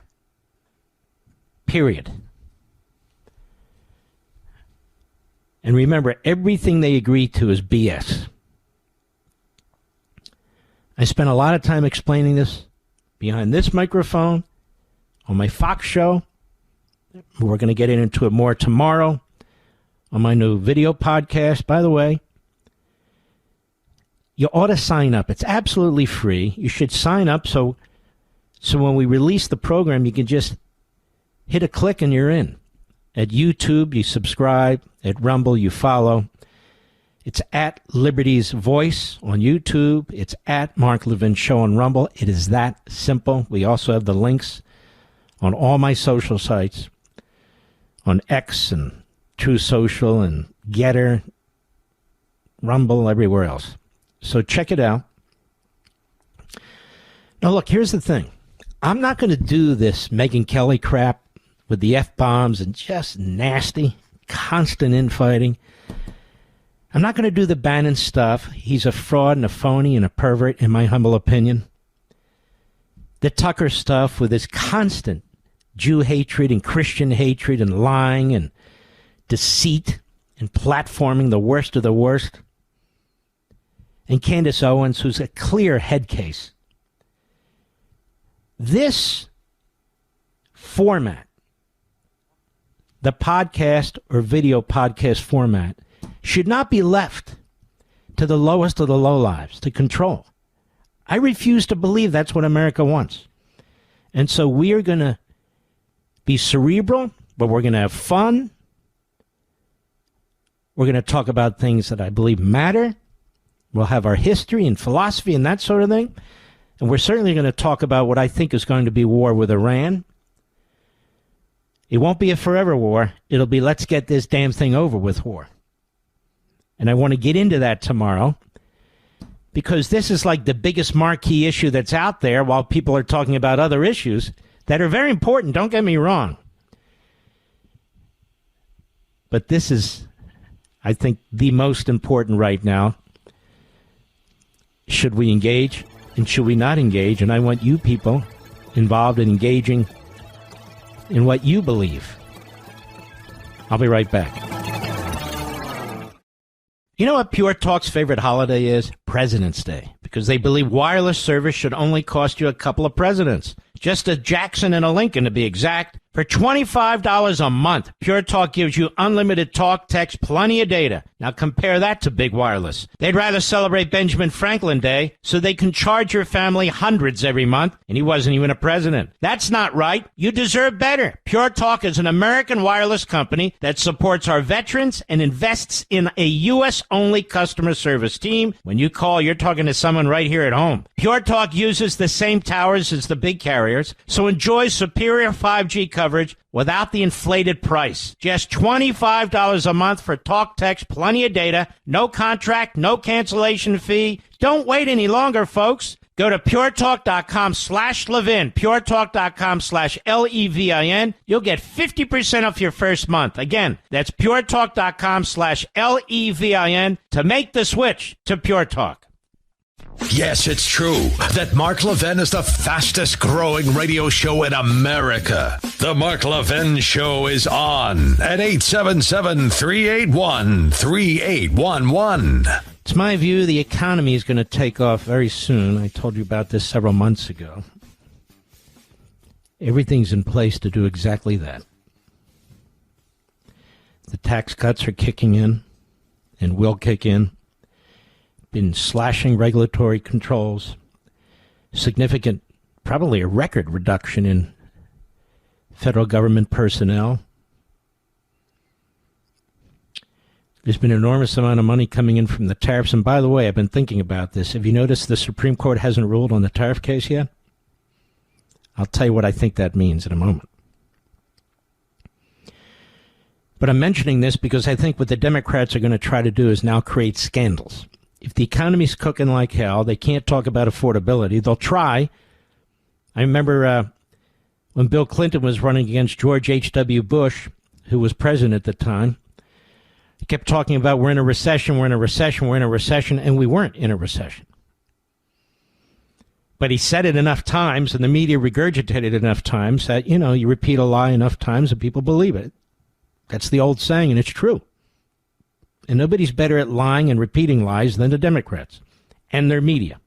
Speaker 2: Period. And remember, everything they agree to is BS. I spent a lot of time explaining this behind this microphone, on my Fox show. We're going to get into it more tomorrow on my new video podcast. By the way, you ought to sign up. It's absolutely free. You should sign up so when we release the program, you can just hit a click and you're in. At YouTube, you subscribe. At Rumble, you follow. It's at Liberty's Voice on YouTube. It's at Mark Levin Show on Rumble. It is that simple. We also have the links on all my social sites, on X and True Social and Getter, Rumble, everywhere else. So check it out. Now, look, here's the thing. I'm not going to do this Megyn Kelly crap with the F-bombs and just nasty, constant infighting. I'm not going to do the Bannon stuff. He's a fraud and a phony and a pervert, in my humble opinion. The Tucker stuff with his constant Jew hatred and Christian hatred and lying and deceit and platforming the worst of the worst. And Candace Owens, who's a clear head case. This format, the podcast or video podcast format, should not be left to the lowest of the lowlives to control. I refuse to believe that's what America wants. And so we are going to be cerebral, but we're going to have fun. We're going to talk about things that I believe matter. We'll have our history and philosophy and that sort of thing. And we're certainly going to talk about what I think is going to be war with Iran. It won't be a forever war. It'll be let's get this damn thing over with war. And I want to get into that tomorrow because this is like the biggest marquee issue that's out there while people are talking about other issues that are very important. Don't get me wrong. But this is, I think, the most important right now. Should we engage and should we not engage? And I want you people involved in engaging in what you believe. I'll be right back. You know what Pure Talk's favorite holiday is? President's Day. Because they believe wireless service should only cost you a couple of presidents. Just a Jackson and a Lincoln to be exact. For $25 a month, Pure Talk gives you unlimited talk, text, plenty of data. Now compare that to big wireless. They'd rather celebrate Benjamin Franklin Day so they can charge your family hundreds every month, and he wasn't even a president. That's not right. You deserve better. Pure Talk is an American wireless company that supports our veterans and invests in a U.S.-only customer service team. When you call, you're talking to someone right here at home. Pure Talk uses the same towers as the big carriers, so enjoy superior 5G coverage without the inflated price. Just $25 a month for talk, text, plenty of data, no contract, no cancellation fee. Don't wait any longer, folks. Go to puretalk.com/Levin, puretalk.com/Levin. You'll get 50% off your first month. Again, that's puretalk.com/Levin to make the switch to Pure Talk.
Speaker 3: Yes, it's true that Mark Levin is the fastest growing radio show in America. The Mark Levin Show is on at 877-381-3811.
Speaker 2: It's my view the economy is going to take off very soon. I told you about this several months ago. Everything's in place to do exactly that. The tax cuts are kicking in and will kick in. Been slashing regulatory controls, significant, probably a record reduction in federal government personnel. There's been an enormous amount of money coming in from the tariffs. And by the way, I've been thinking about this. Have you noticed the Supreme Court hasn't ruled on the tariff case yet? I'll tell you what I think that means in a moment. But I'm mentioning this because I think what the Democrats are going to try to do is now create scandals. If the economy's cooking like hell, they can't talk about affordability. They'll try. I remember when Bill Clinton was running against George H.W. Bush, who was president at the time, he kept talking about we're in a recession, we're in a recession, we're in a recession, and we weren't in a recession. But he said it enough times, and the media regurgitated it enough times that, you repeat a lie enough times and people believe it. That's the old saying, and it's true. And nobody's better at lying and repeating lies than the Democrats and their media.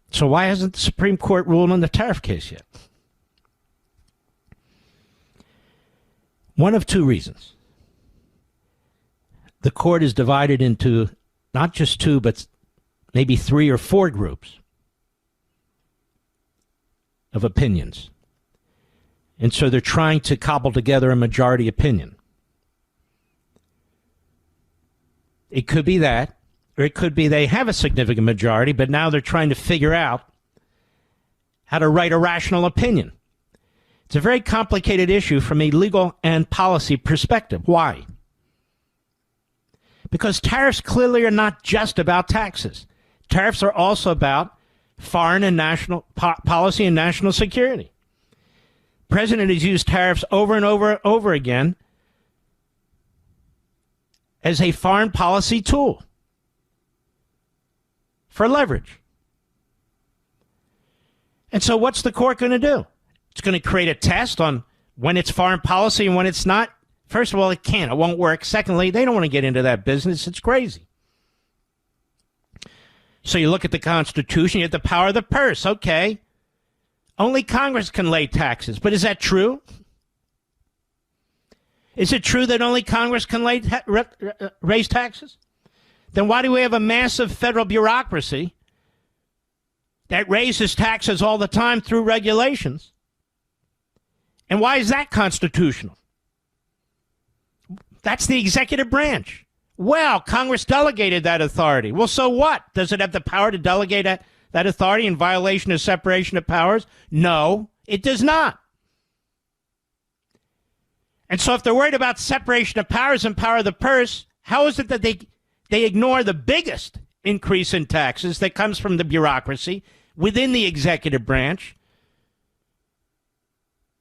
Speaker 2: So why hasn't the Supreme Court ruled on the tariff case yet? One of two reasons. The court is divided into not just two, but maybe 3 or 4 groups of opinions. And so they're trying to cobble together a majority opinion. It could be that, or it could be they have a significant majority, but now they're trying to figure out how to write a rational opinion. It's a very complicated issue from a legal and policy perspective. Why? Because tariffs clearly are not just about taxes. Tariffs are also about foreign and national policy and national security. The president has used tariffs over and over again as a foreign policy tool for leverage. And so what's the court going to do? It's going to create a test on when it's foreign policy and when it's not. First of all, it can't. It won't work. Secondly, they don't want to get into that business. It's crazy. So you look at the Constitution, you have the power of the purse. Okay. Only Congress can lay taxes. But is that true? Is it true that only Congress can raise taxes? Then why do we have a massive federal bureaucracy that raises taxes all the time through regulations? And why is that constitutional? That's the executive branch. Well, Congress delegated that authority. Well, so what? Does it have the power to delegate that authority in violation of separation of powers? No, it does not. And so if they're worried about separation of powers and power of the purse, how is it that they ignore the biggest increase in taxes that comes from the bureaucracy within the executive branch?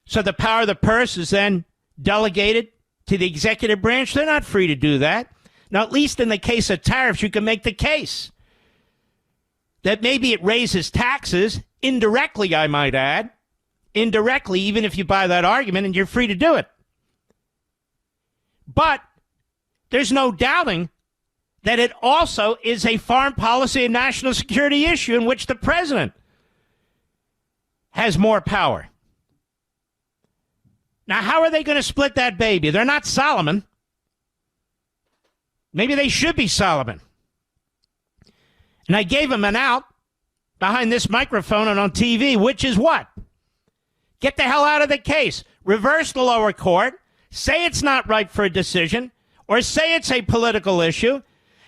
Speaker 2: So the power of the purse is then delegated to the executive branch. They're not free to do that. Now, at least in the case of tariffs, you can make the case that maybe it raises taxes indirectly, I might add. Indirectly, even if you buy that argument, and you're free to do it. But there's no doubting that it also is a foreign policy and national security issue in which the president has more power. Now, how are they going to split that baby? They're not Solomon. Maybe they should be Solomon. And I gave him an out behind this microphone and on TV, which is what? Get the hell out of the case. Reverse the lower court. Say it's not right for a decision, or say it's a political issue.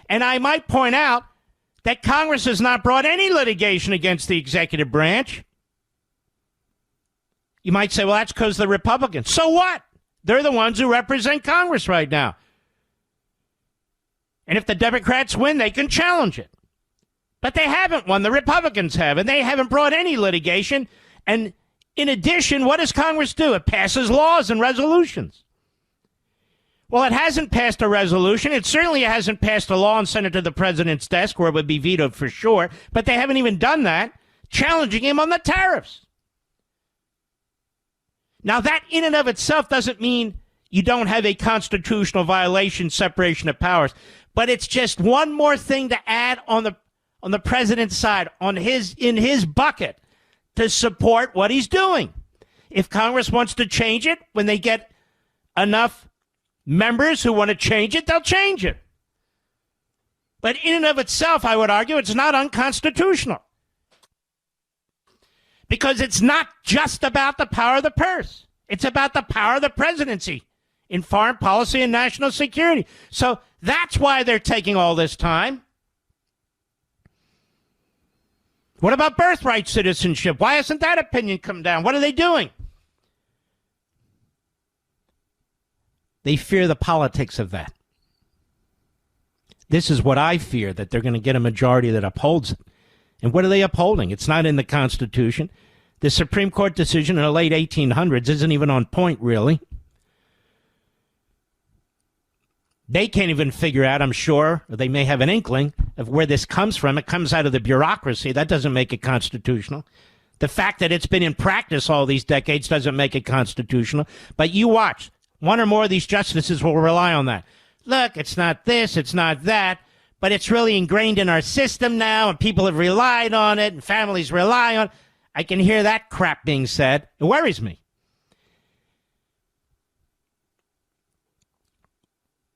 Speaker 2: And I might point out that Congress has not brought any litigation against the executive branch. You might say, well, that's because the Republicans. So what? They're the ones who represent Congress right now. And if the Democrats win, they can challenge it. But they haven't won. The Republicans have, and they haven't brought any litigation. And in addition, what does Congress do? It passes laws and resolutions. Well, it hasn't passed a resolution. It certainly hasn't passed a law and sent it to the president's desk where it would be vetoed for sure. But they haven't even done that, challenging him on the tariffs. Now, that in and of itself doesn't mean you don't have a constitutional violation, separation of powers. But it's just one more thing to add on the president's side, in his bucket, to support what he's doing. If Congress wants to change it, when they get enough members who want to change it, they'll change it. But in and of itself, I would argue, it's not unconstitutional. Because it's not just about the power of the purse. It's about the power of the presidency in foreign policy and national security. So that's why they're taking all this time. What about birthright citizenship? Why hasn't that opinion come down? What are they doing? They fear the politics of that. This is what I fear, that they're going to get a majority that upholds it. And what are they upholding? It's not in the Constitution. The Supreme Court decision in the late 1800s isn't even on point, really. They can't even figure out, I'm sure, or they may have an inkling of where this comes from. It comes out of the bureaucracy. That doesn't make it constitutional. The fact that it's been in practice all these decades doesn't make it constitutional. But you watch. One or more of these justices will rely on that. Look, it's not this, it's not that, but it's really ingrained in our system now, and people have relied on it, and families rely on it. I can hear that crap being said. It worries me.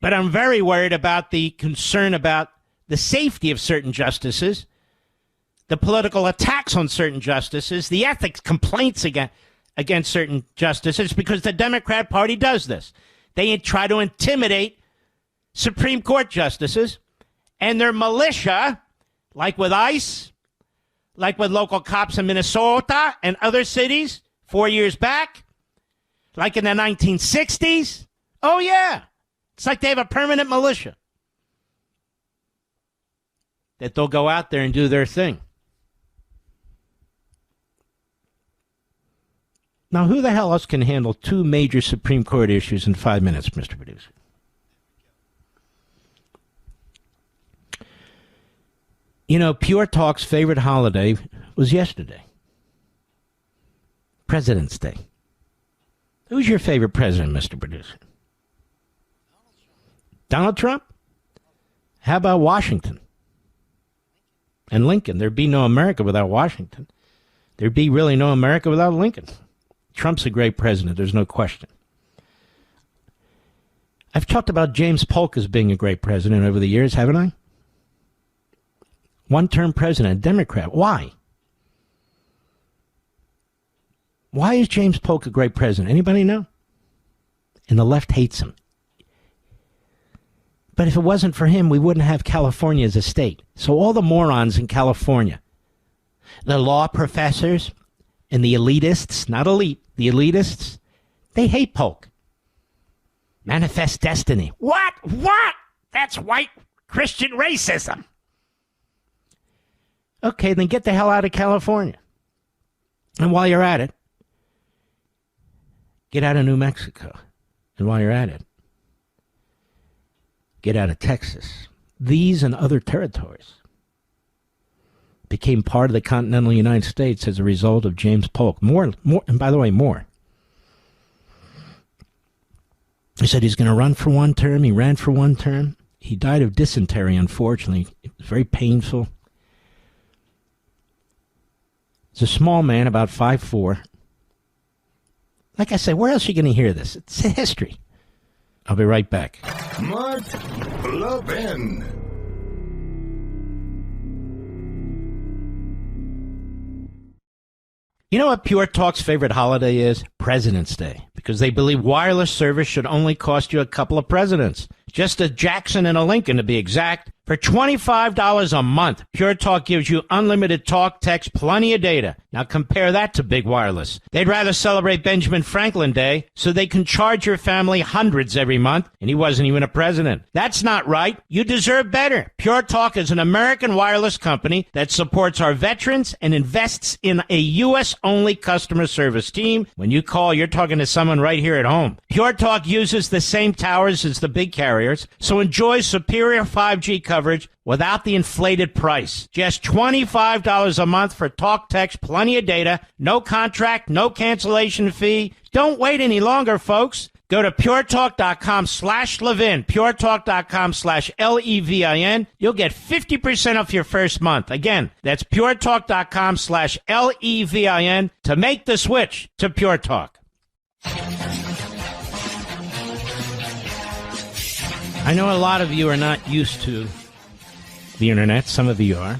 Speaker 2: But I'm very worried about the concern about the safety of certain justices, the political attacks on certain justices, the ethics complaints against certain justices, because the Democrat Party does this. They try to intimidate Supreme Court justices and their militia, like with ICE, like with local cops in Minnesota and other cities 4 years back, like in the 1960s. Oh, yeah. It's like they have a permanent militia that they'll go out there and do their thing. Now, who the hell else can handle two major Supreme Court issues in 5 minutes, Mr. Producer? You know, Pure Talk's favorite holiday was yesterday. President's Day. Who's your favorite president, Mr. Producer? Donald Trump? How about Washington? And Lincoln. There'd be no America without Washington. There'd be really no America without Lincoln. Trump's a great president, there's no question. I've talked about James Polk as being a great president over the years, haven't I? One-term president, Democrat. Why? Why is James Polk a great president? Anybody know? And the left hates him. But if it wasn't for him, we wouldn't have California as a state. So all the morons in California, the law professors and the elitists, not elite, the elitists, they hate Polk. Manifest destiny. What? That's white Christian racism. Okay, then get the hell out of California. And while you're at it, get out of New Mexico. And while you're at it, get out of Texas. These and other territories became part of the continental United States as a result of James Polk. More, and by the way, more. He said he's going to run for one term. He ran for one term. He died of dysentery, unfortunately. It was very painful. He's a small man, about 5'4". Like I said, where else are you going to hear this? It's history. I'll be right back.
Speaker 1: Mark Levin.
Speaker 2: You know what Pure Talk's favorite holiday is? President's Day. Because they believe wireless service should only cost you a couple of presidents. Just a Jackson and a Lincoln, to be exact. For $25 a month, Pure Talk gives you unlimited talk, text, plenty of data. Now compare that to big wireless. They'd rather celebrate Benjamin Franklin Day so they can charge your family hundreds every month, and he wasn't even a president. That's not right. You deserve better. Pure Talk is an American wireless company that supports our veterans and invests in a U.S.-only customer service team. When you call, you're talking to someone right here at home. Pure Talk uses the same towers as the big carriers, so enjoy superior 5G coverage without the inflated price. Just $25 a month for talk, text, plenty of data, no contract, no cancellation fee. Don't wait any longer, folks. Go to puretalk.com/Levin, puretalk.com/Levin. You'll get 50% off your first month. Again, that's puretalk.com/Levin to make the switch to Pure Talk. I know a lot of you are not used to the internet. Some of you are.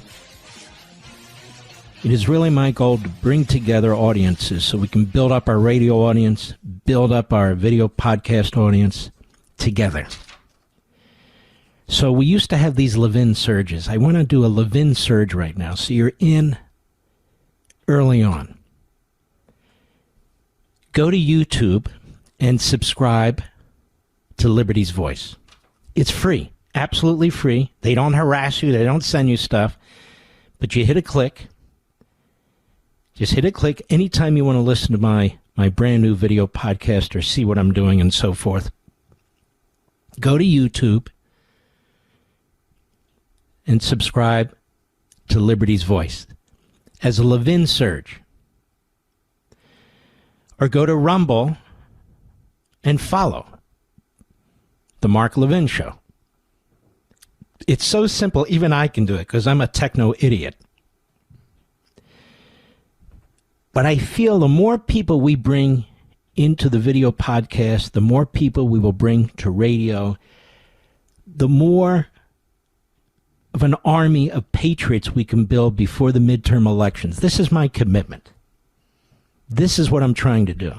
Speaker 2: It is really my goal to bring together audiences so we can build up our radio audience, build up our video podcast audience together. So we used to have these Levin surges. I want to do a Levin surge right now. So you're in early on. Go to YouTube and subscribe to Liberty's Voice. It's free, absolutely free. They don't harass you. They don't send you stuff. But you hit a click. Just hit a click anytime you want to listen to my brand new video podcast or see what I'm doing and so forth. Go to YouTube and subscribe to Liberty's Voice as a Levin surge. Or go to Rumble and follow The Mark Levin Show. It's so simple, even I can do it because I'm a techno idiot. But I feel the more people we bring into the video podcast, the more people we will bring to radio, the more of an army of patriots we can build before the midterm elections. This is my commitment. This is what I'm trying to do.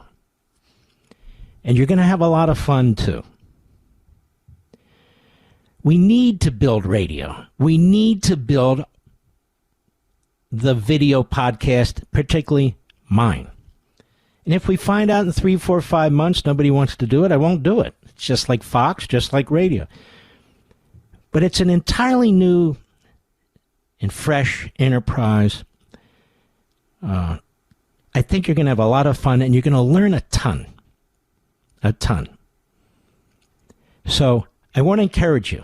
Speaker 2: And you're going to have a lot of fun, too. We need to build radio. We need to build the video podcast, particularly mine. And if we find out in 3, 4, 5 months nobody wants to do it, I won't do it. It's just like Fox, just like radio. But it's an entirely new and fresh enterprise. I think you're going to have a lot of fun, and you're going to learn a ton. A ton. So I want to encourage you,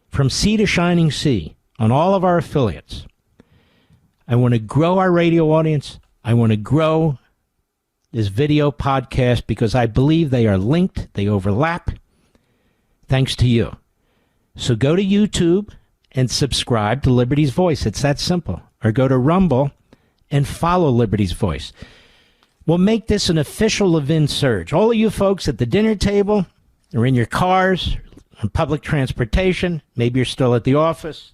Speaker 2: from sea to shining sea, on all of our affiliates. I want to grow our radio audience. I want to grow this video podcast because I believe they are linked, they overlap, thanks to you. So go to YouTube and subscribe to Liberty's Voice. It's that simple. Or go to Rumble and follow Liberty's Voice. We'll make this an official Levin surge. All of you folks at the dinner table or in your cars, on public transportation, maybe you're still at the office,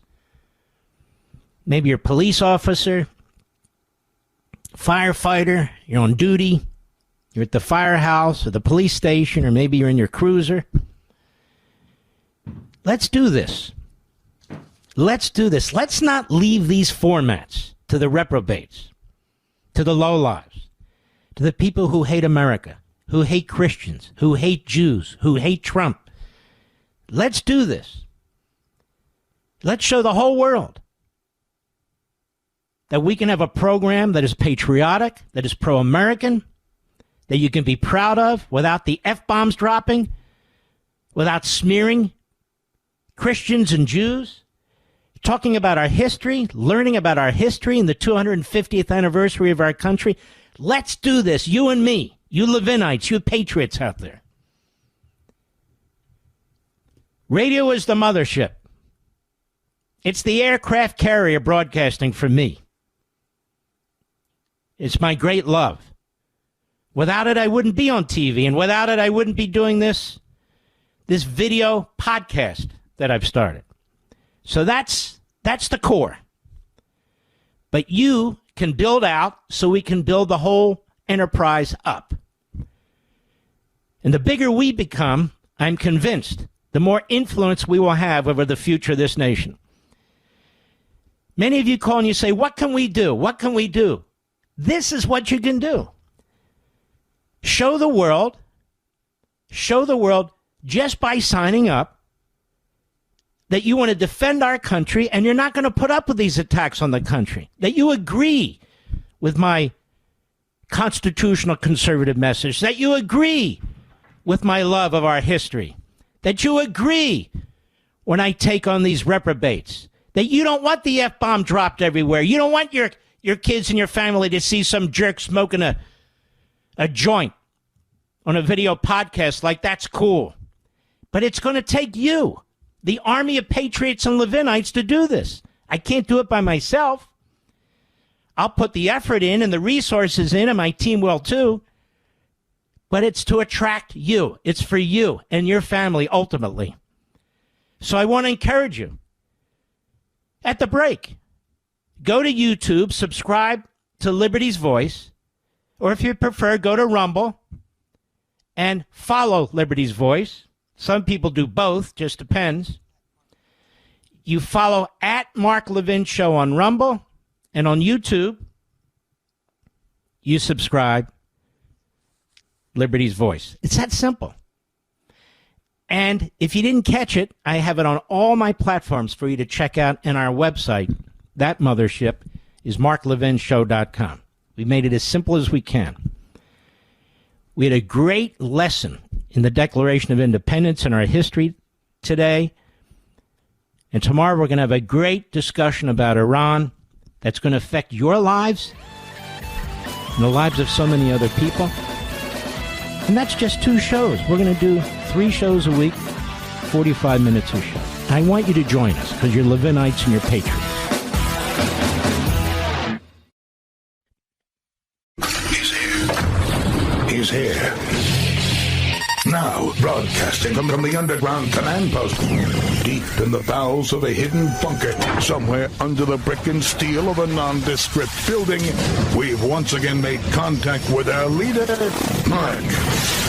Speaker 2: maybe you're a police officer, firefighter, you're on duty, you're at the firehouse or the police station, or maybe you're in your cruiser. Let's do this. Let's do this. Let's not leave these formats to the reprobates, to the lowlives, to the people who hate America, who hate Christians, who hate Jews, who hate Trump. Let's do this. Let's show the whole world that we can have a program that is patriotic, that is pro-American, that you can be proud of without the F-bombs dropping, without smearing Christians and Jews, talking about our history, learning about our history and the 250th anniversary of our country. Let's do this, you and me, you Levinites, you patriots out there. Radio is the mothership. It's the aircraft carrier broadcasting for me. It's my great love. Without it, I wouldn't be on TV, and without it, I wouldn't be doing this video podcast that I've started. So that's the core. But you can build out so we can build the whole enterprise up. And the bigger we become, I'm convinced, the more influence we will have over the future of this nation. Many of you call and you say, what can we do? What can we do? This is what you can do. Show the world just by signing up that you want to defend our country and you're not going to put up with these attacks on the country, that you agree with my constitutional conservative message, that you agree with my love of our history, that you agree when I take on these reprobates, that you don't want the F-bomb dropped everywhere. You don't want your kids and your family to see some jerk smoking a joint on a video podcast like that's cool. But it's going to take you, the army of patriots and Levinites, to do this. I can't do it by myself. I'll put the effort in and the resources in, and my team will too. But it's to attract you. It's for you and your family ultimately. So I want to encourage you. At the break, Go to YouTube, subscribe to Liberty's Voice, or if you prefer, go to Rumble and follow Liberty's Voice. Some people do both, just depends. You follow at Mark Levin Show on Rumble, and on YouTube, you subscribe Liberty's Voice. It's that simple. And if you didn't catch it, I have it on all my platforms for you to check out, and our website, that mothership, is marklevinshow.com. We made it as simple as we can. We had a great lesson in the Declaration of Independence in our history today. And tomorrow we're going to have a great discussion about Iran that's going to affect your lives and the lives of so many other people. And that's just 2 shows. We're going to do 3 shows a week, 45 minutes a show. And I want you to join us because you're Levinites and you're patriots.
Speaker 1: He's here. Now, broadcasting from the underground command post, deep in the bowels of a hidden bunker, somewhere under the brick and steel of a nondescript building, we've once again made contact with our leader, Mark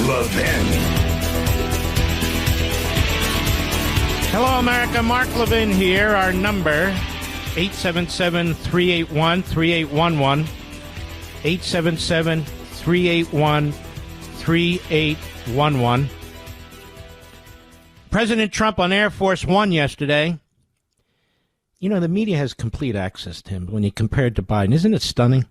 Speaker 1: Levin.
Speaker 2: Hello, America. Mark Levin here. Our number, 877-381-3811, 877-381-3811. President Trump on Air Force One yesterday. You know, the media has complete access to him when you compare it to Biden. Isn't it stunning?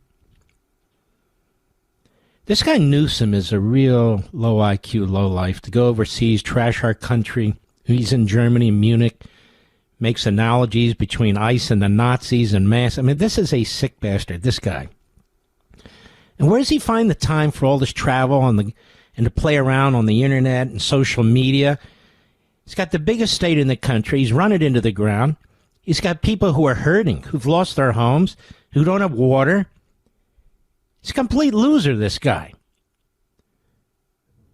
Speaker 2: This guy Newsom is a real low IQ, low life. To go overseas, trash our country. He's in Germany, Munich, makes analogies between ICE and the Nazis and mass. I mean, this is a sick bastard, this guy. And where does he find the time for all this travel and to play around on the internet and social media? He's got the biggest state in the country. He's run it into the ground. He's got people who are hurting, who've lost their homes, who don't have water. He's a complete loser, this guy.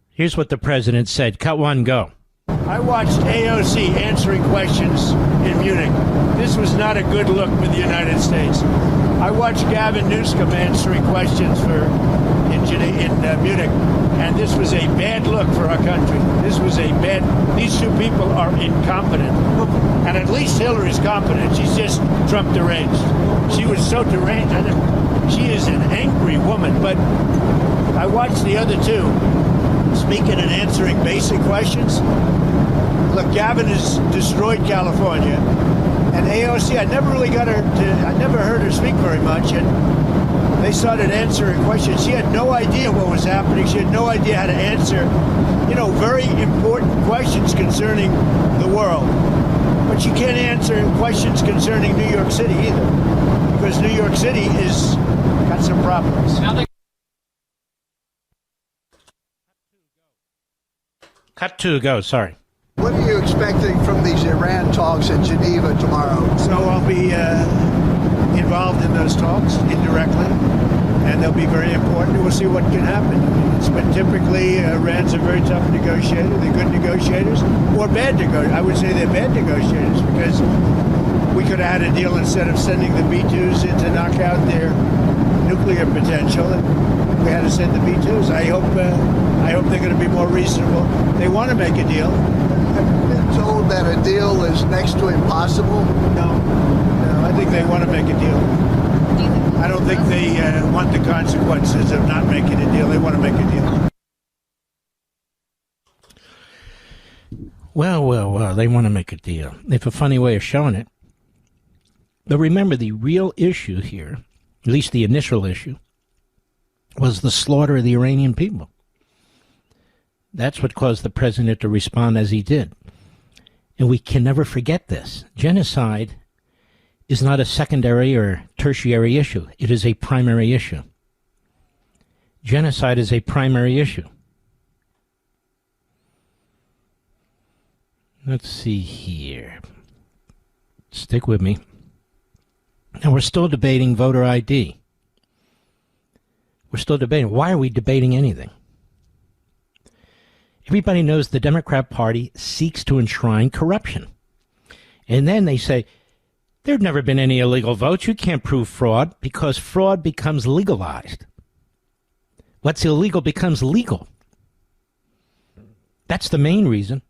Speaker 2: Here's what the president said. Cut one, go.
Speaker 5: I watched AOC answering questions in Munich. This was not a good look for the United States. I watched Gavin Newsom answering questions in Munich, and this was a bad look for our country. These 2 people are incompetent. And at least Hillary's competent. She's just Trump deranged. She was so deranged. She is an angry woman, but I watched the other 2 speaking and answering basic questions. Look, Gavin has destroyed California, and AOC, I never heard her speak very much, and they started answering questions. She had no idea what was happening. She had no idea how to answer, very important questions concerning the world. But she can't answer questions concerning New York City either, because New York City is got some problems.
Speaker 2: Cut two, go, sorry.
Speaker 6: What are you expecting from these Iran talks in Geneva tomorrow?
Speaker 5: So I'll be involved in those talks indirectly, and they'll be very important. We'll see what can happen. But typically, Iran's a very tough negotiator. They're good negotiators, or bad negotiators. I would say they're bad negotiators, because we could have had a deal instead of sending the B-2s in to knock out their nuclear potential. And we had to send the B-2s. I hope they're going to be more reasonable. They want to make a deal.
Speaker 6: Have you been told that a deal is next to impossible?
Speaker 5: No, I think they want to make a deal. I don't think they want the consequences of not making a deal. They want to make a deal.
Speaker 2: Well, they want to make a deal. They have a funny way of showing it. But remember, the real issue here, at least the initial issue, was the slaughter of the Iranian people. That's what caused the president to respond as he did. And we can never forget this. Genocide is not a secondary or tertiary issue. It is a primary issue. Genocide is a primary issue. Let's see here. Stick with me. And we're still debating voter ID. We're still debating. Why are we debating anything? Everybody knows the Democrat Party seeks to enshrine corruption. And then they say, There have never been any illegal votes. You can't prove fraud because fraud becomes legalized. What's illegal becomes legal. That's the main reason.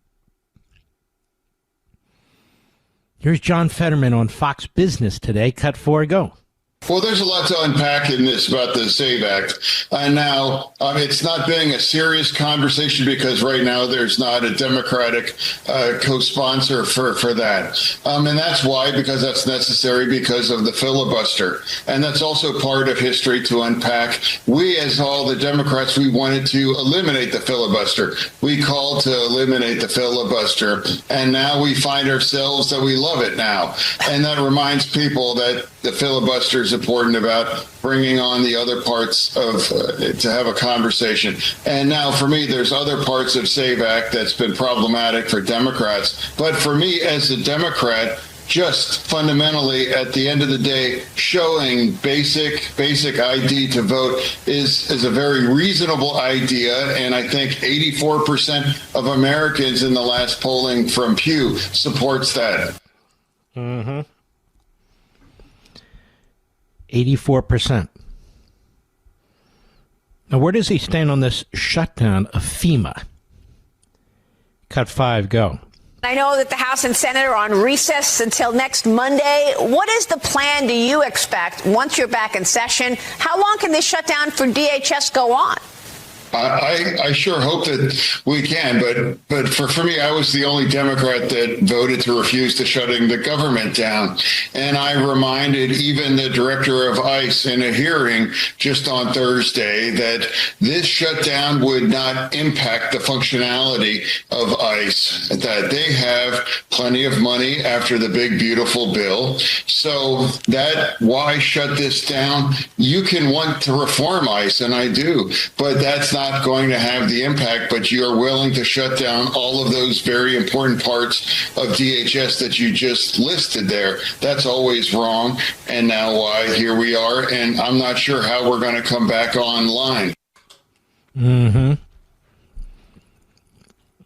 Speaker 2: Here's John Fetterman on Fox Business today. Cut 4, go.
Speaker 7: Well, there's a lot to unpack in this about the SAVE Act. And now it's not being a serious conversation because right now there's not a Democratic co-sponsor for that. And that's why, because that's necessary because of the filibuster. And that's also part of history to unpack. We, as all the Democrats, we wanted to eliminate the filibuster. We called to eliminate the filibuster. And now we find ourselves that we love it now. And that reminds people that the filibuster is important about bringing on the other parts of to have a conversation. And now for me, there's other parts of SAVE Act that's been problematic for Democrats. But for me as a Democrat, just fundamentally at the end of the day, showing basic ID to vote is a very reasonable idea. And I think 84% of Americans in the last polling from Pew supports that.
Speaker 2: Mm-hmm. 84%. Now, where does he stand on this shutdown of FEMA? Cut 5, go.
Speaker 8: I know that the House and Senate are on recess until next Monday. What is the plan do you expect once you're back in session? How long can this shutdown for DHS go on?
Speaker 7: I sure hope that we can, but for me, I was the only Democrat that voted to refuse to shutting the government down. And I reminded even the director of ICE in a hearing just on Thursday that this shutdown would not impact the functionality of ICE, that they have plenty of money after the big, beautiful bill. So that why shut this down? You can want to reform ICE, and I do, but that's not going to have the impact, but you're willing to shut down all of those very important parts of DHS that you just listed there. That's always wrong. And now here we are, and I'm not sure how we're going to come back online.
Speaker 2: Mm-hmm.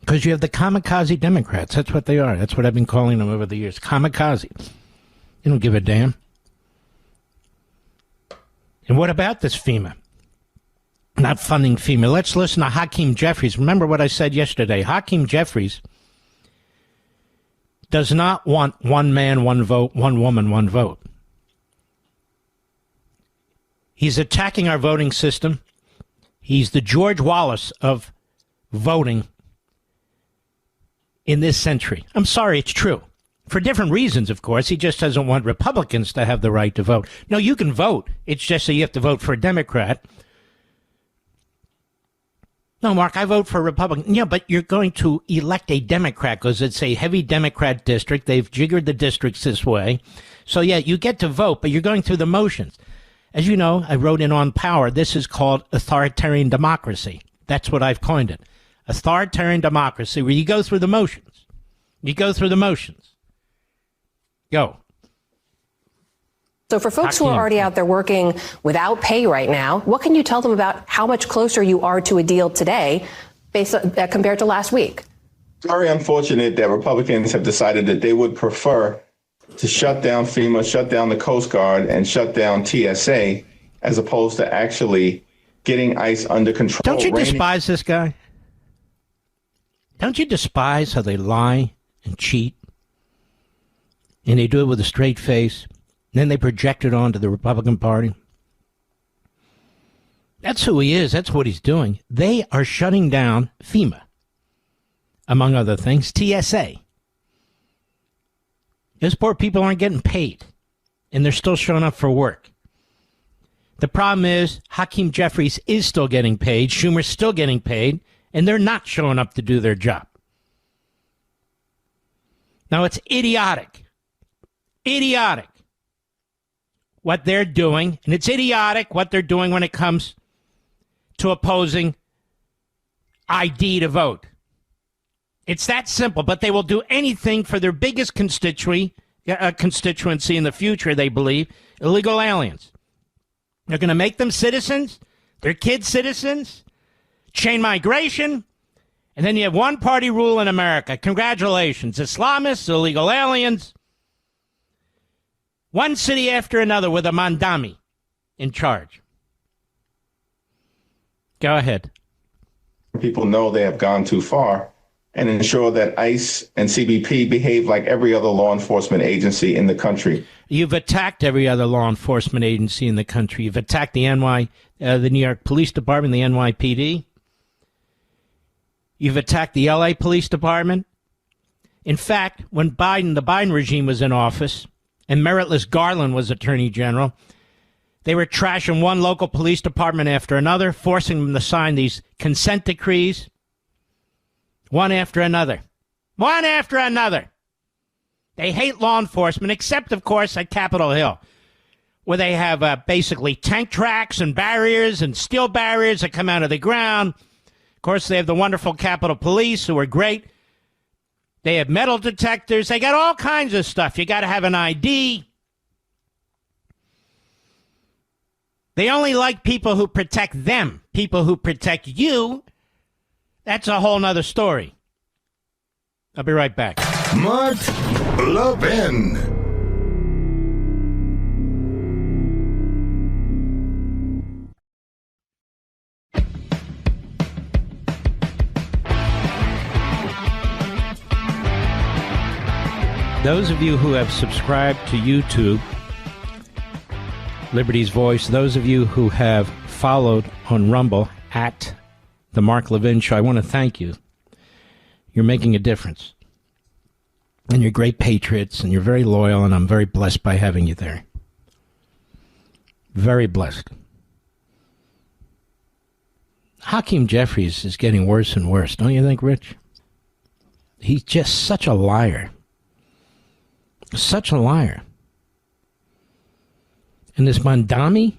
Speaker 2: Because you have the kamikaze Democrats. That's what they are. That's what I've been calling them over the years. Kamikaze. They don't give a damn. And what about this FEMA? Not funding FEMA. Let's listen to Hakeem Jeffries. Remember what I said yesterday. Hakeem Jeffries does not want one man, one vote, one woman, one vote. He's attacking our voting system. He's the George Wallace of voting in this century. I'm sorry, it's true. For different reasons, of course. He just doesn't want Republicans to have the right to vote. No, you can vote. It's just that you have to vote for a Democrat. No, Mark, I vote for a Republican. Yeah, but you're going to elect a Democrat because it's a heavy Democrat district. They've jiggered the districts this way. So, yeah, you get to vote, but you're going through the motions. As you know, I wrote in On Power, this is called authoritarian democracy. That's what I've coined it. Authoritarian democracy, where you go through the motions. You go through the motions. Go.
Speaker 9: So for folks who are already out there working without pay right now, what can you tell them about how much closer you are to a deal today compared to last week?
Speaker 10: Very unfortunate that Republicans have decided that they would prefer to shut down FEMA, shut down the Coast Guard, and shut down TSA, as opposed to actually getting ICE under control.
Speaker 2: Don't you despise this guy? Don't you despise how they lie and cheat? And they do it with a straight face. Then they project it onto the Republican Party. That's who he is. That's what he's doing. They are shutting down FEMA, among other things, TSA. Those poor people aren't getting paid, and they're still showing up for work. The problem is Hakeem Jeffries is still getting paid, Schumer's still getting paid, and they're not showing up to do their job. Now, it's idiotic. Idiotic what they're doing, and it's idiotic what they're doing when it comes to opposing ID to vote. It's that simple, but they will do anything for their biggest constituency in the future, they believe, illegal aliens. They're going to make them citizens, their kids citizens, chain migration, and then you have one-party rule in America. Congratulations, Islamists, illegal aliens. One city after another with a Mandami in charge. Go ahead.
Speaker 10: People know they have gone too far and ensure that ICE and CBP behave like every other law enforcement agency in the country.
Speaker 2: You've attacked every other law enforcement agency in the country. You've attacked the the New York Police Department, the NYPD. You've attacked the LA Police Department. In fact, when the Biden regime was in office and Meritless Garland was Attorney General, they were trashing one local police department after another, forcing them to sign these consent decrees, one after another. One after another. They hate law enforcement, except, of course, at Capitol Hill, where they have basically tank tracks and barriers and steel barriers that come out of the ground. Of course, they have the wonderful Capitol Police, who are great. They have metal detectors. They got all kinds of stuff. You got to have an ID. They only like people who protect them. People who protect you, that's a whole nother story. I'll be right back.
Speaker 1: Mark Levin.
Speaker 2: Those of you who have subscribed to YouTube, Liberty's Voice, those of you who have followed on Rumble at The Mark Levin Show, I want to thank you. You're making a difference. And you're great patriots, and you're very loyal, and I'm very blessed by having you there. Very blessed. Hakeem Jeffries is getting worse and worse, don't you think, Rich? He's just such a liar. Such a liar. And this Mandami,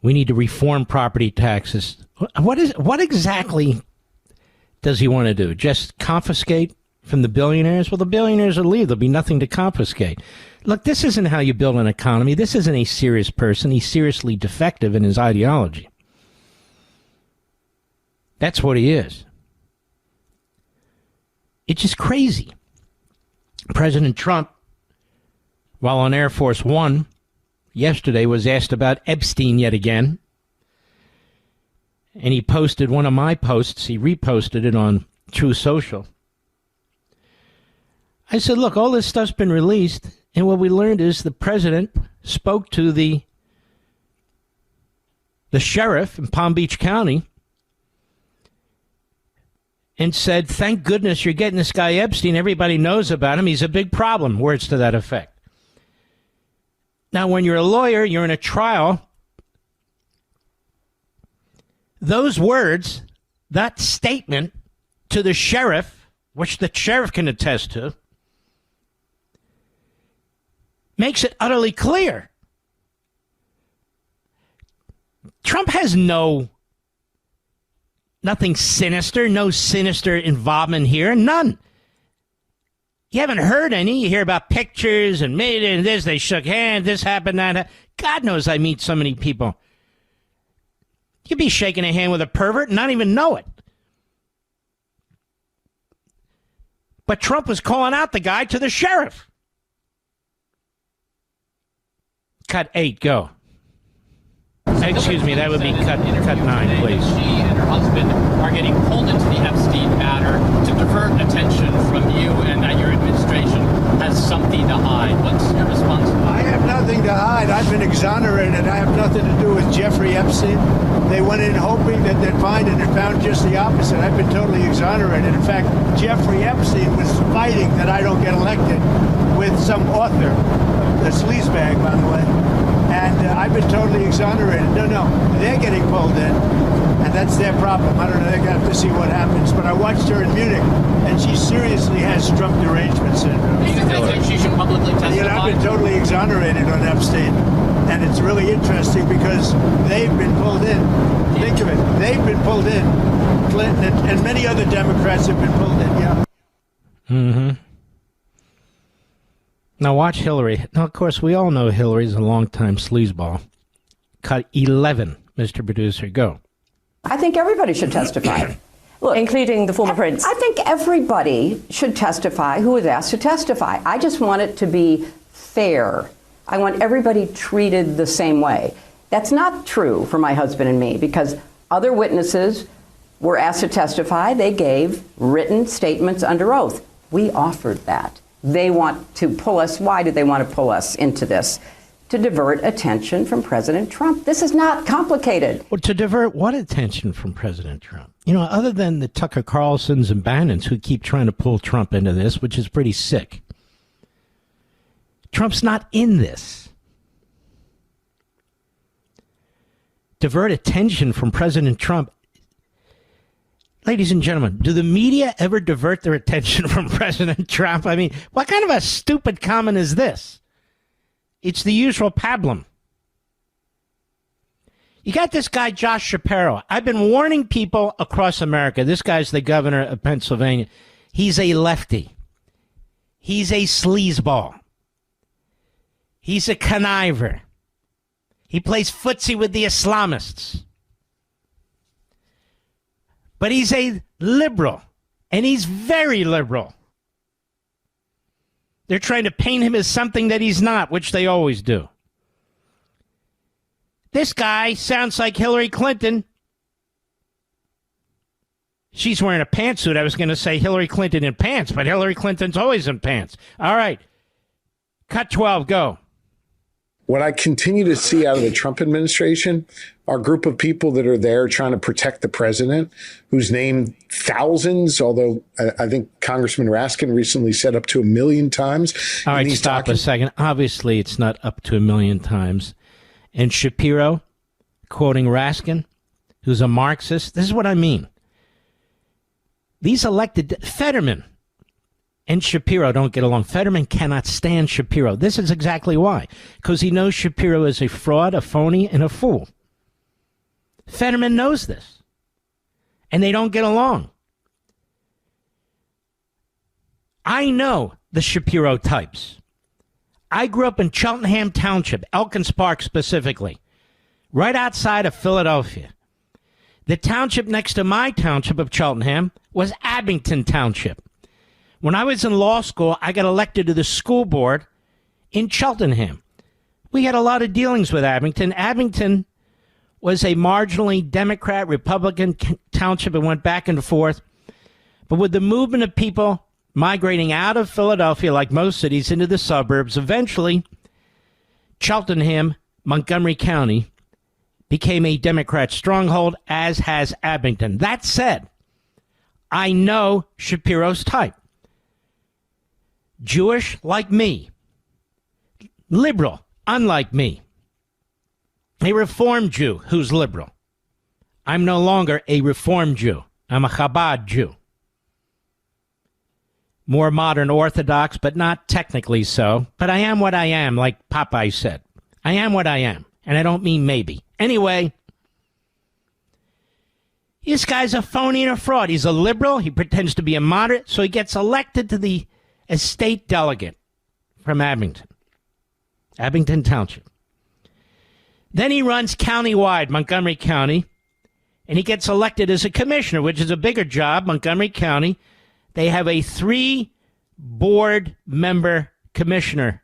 Speaker 2: we need to reform property taxes. What exactly does he want to do? Just confiscate from the billionaires? Well, the billionaires will leave. There'll be nothing to confiscate. Look, this isn't how you build an economy. This isn't a serious person. He's seriously defective in his ideology. That's what he is. It's just crazy. President Trump, while on Air Force One yesterday, was asked about Epstein yet again. And he posted one of my posts. He reposted it on True Social. I said, look, all this stuff's been released. And what we learned is the president spoke to the sheriff in Palm Beach County and said, thank goodness you're getting this guy Epstein. Everybody knows about him. He's a big problem. Words to that effect. Now, when you're a lawyer, you're in a trial. Those words, that statement to the sheriff, which the sheriff can attest to, makes it utterly clear. Trump has nothing sinister, no sinister involvement here, none. You haven't heard any. You hear about pictures and this, they shook hands, this happened, that. God knows I meet so many people. You'd be shaking a hand with a pervert and not even know it. But Trump was calling out the guy to the sheriff. Cut 8, go. Excuse me, that would be cut 9, please.
Speaker 11: She and her husband are getting pulled into the Epstein matter to divert attention from you, and that your administration has something to hide. What's your response?
Speaker 5: I have nothing to hide. I've been exonerated. I have nothing to do with Jeffrey Epstein. They went in hoping that they'd find it and found just the opposite. I've been totally exonerated. In fact, Jeffrey Epstein was fighting that I don't get elected with some author, a sleazebag, by the way. And I've been totally exonerated. No, they're getting pulled in, and that's their problem. I don't know, they're going to have to see what happens. But I watched her in Munich, and she seriously has Trump derangement syndrome.
Speaker 11: Do you think she should publicly testify?
Speaker 5: I've been totally exonerated on Epstein, and it's really interesting because they've been pulled in. Think of it. They've been pulled in. Clinton and many other Democrats have been pulled in, yeah.
Speaker 2: Mm-hmm. Now watch Hillary. Now, of course, we all know Hillary's a long-time sleazeball. Cut 11, Mr. Producer, go.
Speaker 12: I think everybody should testify. Look,
Speaker 9: including the former prince.
Speaker 12: I think everybody should testify who is asked to testify. I just want it to be fair. I want everybody treated the same way. That's not true for my husband and me, because other witnesses were asked to testify. They gave written statements under oath. We offered that. They want to pull us. Why do they want to pull us into this? To divert attention from President Trump. This is not complicated.
Speaker 2: Well, to divert what attention from President Trump? You know, other than the Tucker Carlsons and Bannons who keep trying to pull Trump into this, which is pretty sick. Trump's not in this. Divert attention from President Trump. Ladies and gentlemen, do the media ever divert their attention from President Trump? I mean, what kind of a stupid comment is this? It's the usual pablum. You got this guy, Josh Shapiro. I've been warning people across America. This guy's the governor of Pennsylvania. He's a lefty. He's a sleazeball. He's a conniver. He plays footsie with the Islamists. But he's a liberal, and he's very liberal. They're trying to paint him as something that he's not, which they always do. This guy sounds like Hillary Clinton. She's wearing a pantsuit. I was going to say Hillary Clinton in pants, but Hillary Clinton's always in pants. All right. Cut 12, go.
Speaker 13: What I continue to see out of the Trump administration are a group of people that are there trying to protect the president, who's named thousands, although I think Congressman Raskin recently said up to 1 million times.
Speaker 2: All right, stop a second. Obviously, it's not up to 1 million times. And Shapiro, quoting Raskin, who's a Marxist, this is what I mean. These elected, Fetterman and Shapiro don't get along. Fetterman cannot stand Shapiro. This is exactly why. Because he knows Shapiro is a fraud, a phony, and a fool. Fetterman knows this. And they don't get along. I know the Shapiro types. I grew up in Cheltenham Township, Elkins Park specifically, right outside of Philadelphia. The township next to my township of Cheltenham was Abington Township. When I was in law school, I got elected to the school board in Cheltenham. We had a lot of dealings with Abington. Abington was a marginally Democrat, Republican township and went back and forth. But with the movement of people migrating out of Philadelphia, like most cities, into the suburbs, eventually Cheltenham, Montgomery County, became a Democrat stronghold, as has Abington. That said, I know Shapiro's type. Jewish like me. Liberal, unlike me. A Reformed Jew who's liberal. I'm no longer a Reformed Jew. I'm a Chabad Jew. More modern Orthodox, but not technically so. But I am what I am, like Popeye said. I am what I am, and I don't mean maybe. Anyway, this guy's a phony and a fraud. He's a liberal. He pretends to be a moderate, so he gets elected to the as state delegate from Abington Township. Then he runs countywide, Montgomery County, and he gets elected as a commissioner, which is a bigger job, Montgomery County. They have a 3-board member commissioner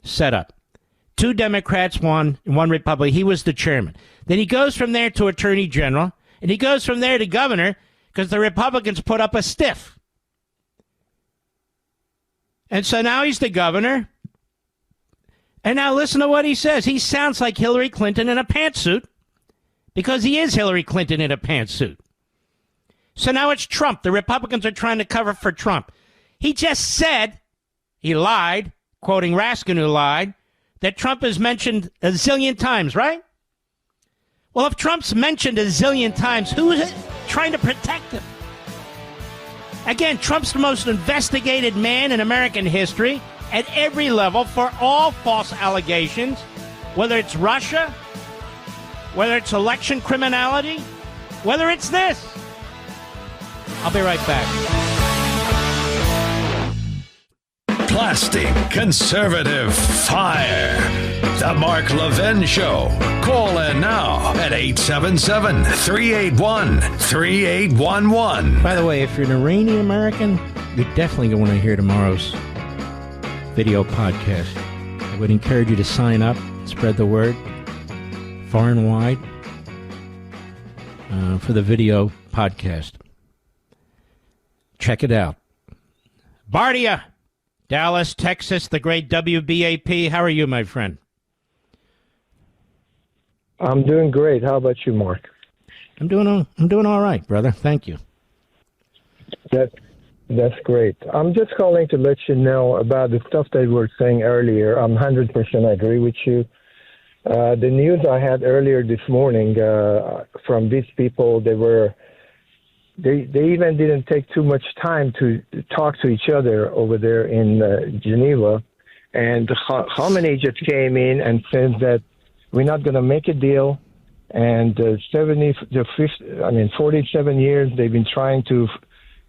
Speaker 2: set up. 2 Democrats, 1 Republican. He was the chairman. Then he goes from there to attorney general, and he goes from there to governor because the Republicans put up a stiff. And so now he's the governor. And now listen to what he says. He sounds like Hillary Clinton in a pantsuit because he is Hillary Clinton in a pantsuit. So now it's Trump. The Republicans are trying to cover for Trump. He just said, he lied, quoting Raskin who lied, that Trump is mentioned a zillion times, right? Well, if Trump's mentioned a zillion times, who is trying to protect him? Again, Trump's the most investigated man in American history at every level for all false allegations, whether it's Russia, whether it's election criminality, whether it's this. I'll be right back.
Speaker 3: blasting conservative fire. The Mark Levin Show. Call in now at 877-381-3811.
Speaker 2: By the way, if you're an Iranian American, you're definitely going to want to hear tomorrow's video podcast. I would encourage you to sign up, spread the word far and wide for the video podcast. Check it out. Bardia, Dallas, Texas, the great WBAP. How are you, my friend?
Speaker 14: I'm doing great. How about you, Mark?
Speaker 2: I'm doing all right, brother. Thank you.
Speaker 14: That's great. I'm just calling to let you know about the stuff that we were saying earlier. I'm 100% agree with you. The news I had earlier this morning from these people, they even didn't take too much time to talk to each other over there in Geneva. And Khamenei just came in and said that we're not going to make a deal. And 47 years they've been trying to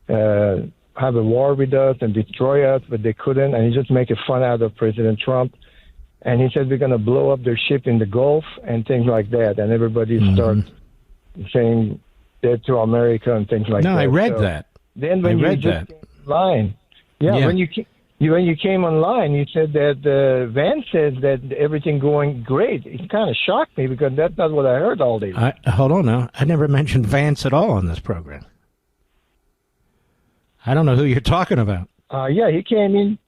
Speaker 14: have a war with us and destroy us, but they couldn't. And he just make a fun out of President Trump. And he said we're going to blow up their ship in the Gulf and things like that. And everybody starts saying dead to America and things like that.
Speaker 2: No, I read that.
Speaker 14: Then when you just came online, when you came online, you said that Vance says that everything going great. It kind of shocked me because that's not what I heard all day.
Speaker 2: Hold on now. I never mentioned Vance at all on this program. I don't know who you're talking about.
Speaker 14: He came in.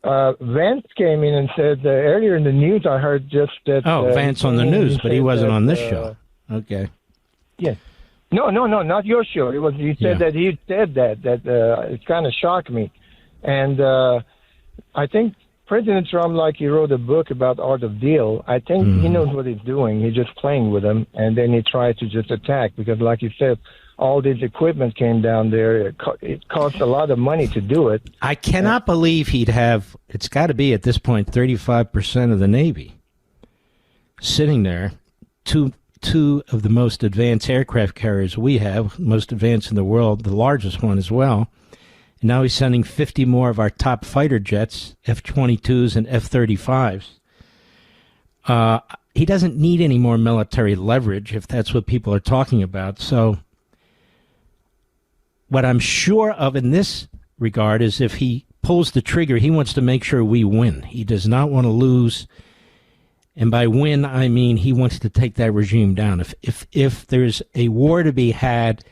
Speaker 14: Vance came in and said earlier in the news I heard just that...
Speaker 2: Vance on the news, but he wasn't on this show. Okay.
Speaker 14: Yes. No, not your show. It was. He said that he said that it kind of shocked me. And I think President Trump, like he wrote a book about Art of Deal, I think he knows what he's doing. He's just playing with them, and then he tried to just attack because, like you said, all this equipment came down there. It cost a lot of money to do it.
Speaker 2: I cannot believe he'd have, it's got to be at this point, 35% of the Navy sitting there. Two of the most advanced aircraft carriers we have, most advanced in the world, the largest one as well. And now he's sending 50 more of our top fighter jets, F-22s and F-35s. He doesn't need any more military leverage, if that's what people are talking about. So what I'm sure of in this regard is if he pulls the trigger, he wants to make sure we win. He does not want to lose. And by win, I mean he wants to take that regime down. If there's a war to be had,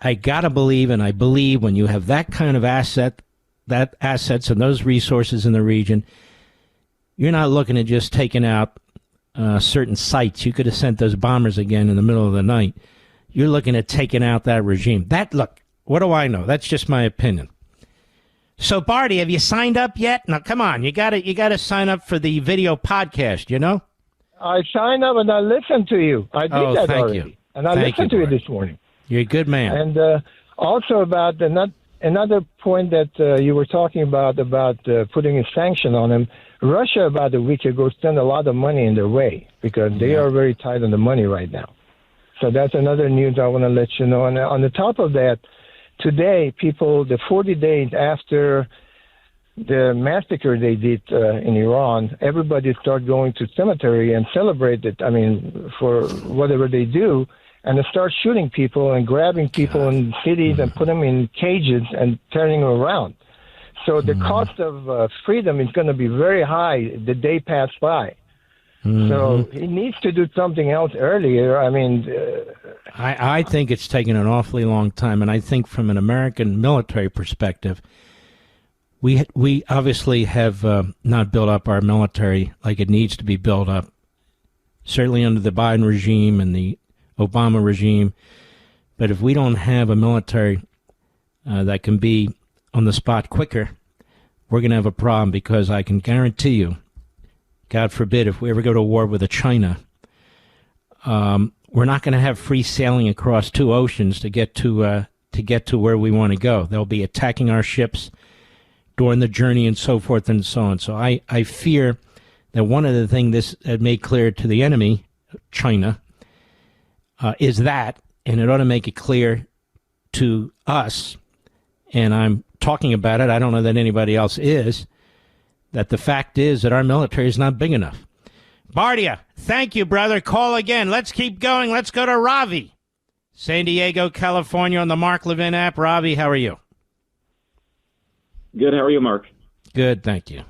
Speaker 2: I got to believe, and I believe when you have that kind of assets and those resources in the region, you're not looking at just taking out certain sites. You could have sent those bombers again in the middle of the night. You're looking at taking out that regime. Look, what do I know? That's just my opinion. So, Barty, have you signed up yet? Now, come on, you got to sign up for the video podcast. You know.
Speaker 14: I signed up and I listened to you. I did that already,
Speaker 2: you.
Speaker 14: And I listened to it this morning.
Speaker 2: You're a good man.
Speaker 14: And also about another point that you were talking about putting a sanction on him. Russia, about a week ago, sent a lot of money in their way because they are very tight on the money right now. So that's another news I want to let you know. And on the top of that, today, the 40 days after the massacre they did in Iran, everybody started going to cemetery and celebrate it. I mean, for whatever they do, and they start shooting people and grabbing people in cities and put them in cages and turning them around. So the cost of freedom is going to be very high the day pass by. So he needs to do something else earlier. I mean,
Speaker 2: I think it's taken an awfully long time, and I think from an American military perspective, we obviously have not built up our military like it needs to be built up. Certainly under the Biden regime and the Obama regime, but if we don't have a military that can be on the spot quicker, we're going to have a problem because I can guarantee you, God forbid, if we ever go to war with China, we're not going to have free sailing across two oceans to get to where we want to go. They'll be attacking our ships during the journey and so forth and so on. So I fear that one of the things this had made clear to the enemy, China, is that, and it ought to make it clear to us, and I'm talking about it. I don't know that anybody else is. That the fact is that our military is not big enough. Bardia, thank you, brother. Call again. Let's keep going. Let's go to Ravi. San Diego, California on the Mark Levin app. Ravi, how are you?
Speaker 15: Good. How are you, Mark?
Speaker 2: Good, thank you.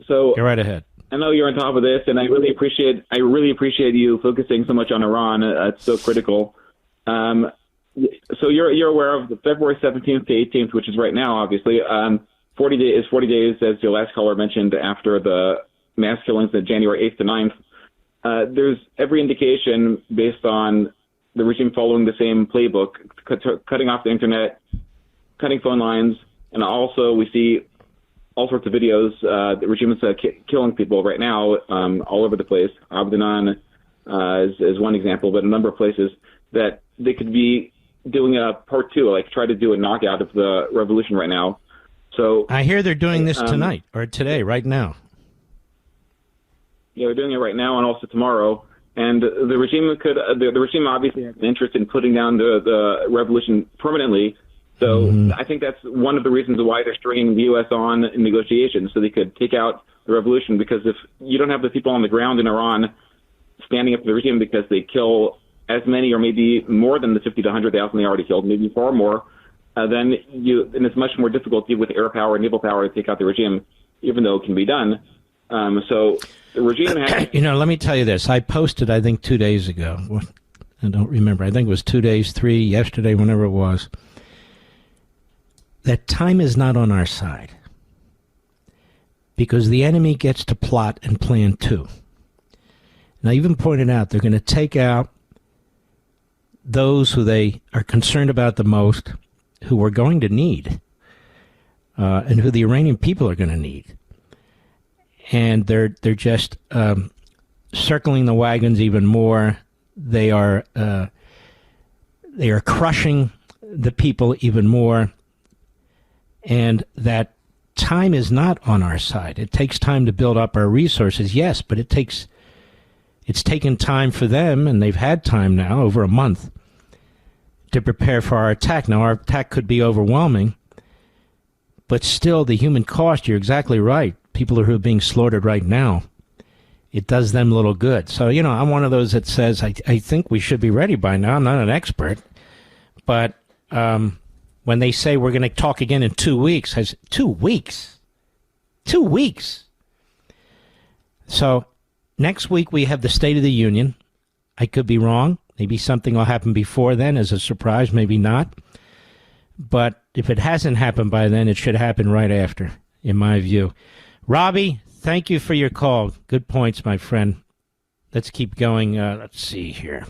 Speaker 15: So
Speaker 2: go right ahead.
Speaker 15: I know you're on top of this, and I really appreciate you focusing so much on Iran. It's so critical. So you're aware of the February 17th to 18th, which is right now, obviously. 40 days, as your last caller mentioned, after the mass killings of January 8th to 9th. There's every indication, based on the regime following the same playbook, cutting off the internet, cutting phone lines, and also we see all sorts of videos. The regime is killing people right now all over the place. Abdanan is one example, but a number of places that they could be doing a part two, like try to do a knockout of the revolution right now. So
Speaker 2: I hear they're doing this tonight or today, right now.
Speaker 15: Yeah, they're doing it right now and also tomorrow. And the regime the regime obviously has an interest in putting down the revolution permanently. So I think that's one of the reasons why they're stringing the U.S. on in negotiations, so they could take out the revolution. Because if you don't have the people on the ground in Iran standing up to the regime because they kill as many or maybe more than the 50 to 100,000 they already killed, maybe far more, then it's much more difficult with air power and naval power to take out the regime, even though it can be done. So the regime has...
Speaker 2: let me tell you this. I posted, I think, 2 days ago. I don't remember. I think it was 2 days, 3, yesterday, whenever it was. That time is not on our side. Because the enemy gets to plot and plan too. And I even pointed out they're going to take out those who they are concerned about the most, who we're going to need, and who the Iranian people are going to need. And they're just circling the wagons even more. They are crushing the people even more. And that time is not on our side. It takes time to build up our resources, yes, but it's taken time for them, and they've had time now, over a month, to prepare for our attack. Now, our attack could be overwhelming, but still, the human cost, you're exactly right. People who are being slaughtered right now, it does them little good. So, I'm one of those that says, I think we should be ready by now. I'm not an expert, but when they say we're going to talk again in 2 weeks, 2 weeks? 2 weeks. So next week we have the State of the Union. I could be wrong. Maybe something will happen before then as a surprise, maybe not. But if it hasn't happened by then, it should happen right after, in my view. Robbie, thank you for your call. Good points, my friend. Let's keep going. Let's see here.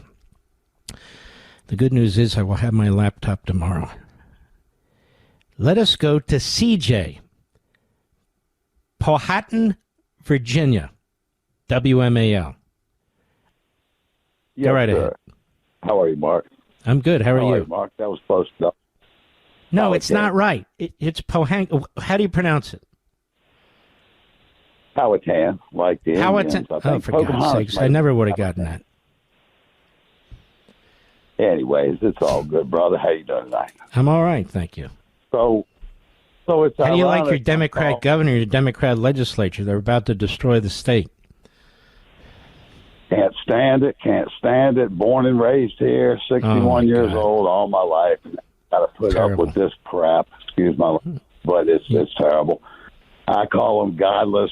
Speaker 2: The good news is I will have my laptop tomorrow. Let us go to CJ, Powhatan, Virginia, WMAL.
Speaker 16: Yes,
Speaker 2: go right
Speaker 16: sir.
Speaker 2: ahead.
Speaker 16: How are you, Mark?
Speaker 2: I'm good. How are you?
Speaker 16: Mark, that was close enough.
Speaker 2: No, it's not right. It's Powhatan. How do you pronounce it?
Speaker 16: Powhatan, like the Indians.
Speaker 2: Oh, for God's sakes. I never would have gotten that.
Speaker 16: Anyways, it's all good, brother. How you doing tonight?
Speaker 2: I'm all right, thank you.
Speaker 16: So it's
Speaker 2: how do you like your Democrat governor, your Democrat legislature? They're about to destroy the state.
Speaker 16: Can't stand it. Born and raised here, 61 years old, all my life. Got to put up with this crap. Excuse my language, but it's terrible. I call them godless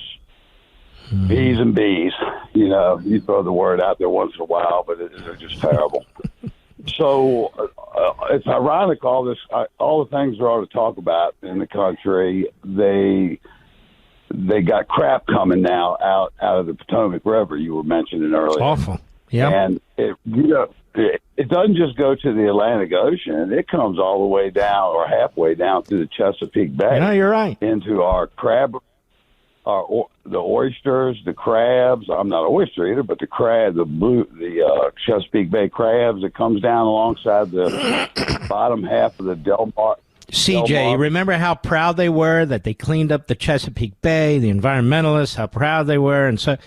Speaker 16: B's and B's. You throw the word out there once in a while, but they're just terrible. So it's ironic, all the things there are to talk about in the country. They got crap coming now out of the Potomac River. You were mentioning earlier.
Speaker 2: Awful. Yeah.
Speaker 16: And it doesn't just go to the Atlantic Ocean. It comes all the way down or halfway down through the Chesapeake Bay.
Speaker 2: No, you're right.
Speaker 16: Into our crab, the oysters, the crabs. I'm not an oyster eater, but the crab, the Chesapeake Bay crabs that comes down alongside the bottom half of the Del Mar.
Speaker 2: CJ, remember how proud they were that they cleaned up the Chesapeake Bay, the environmentalists, how proud they were, and so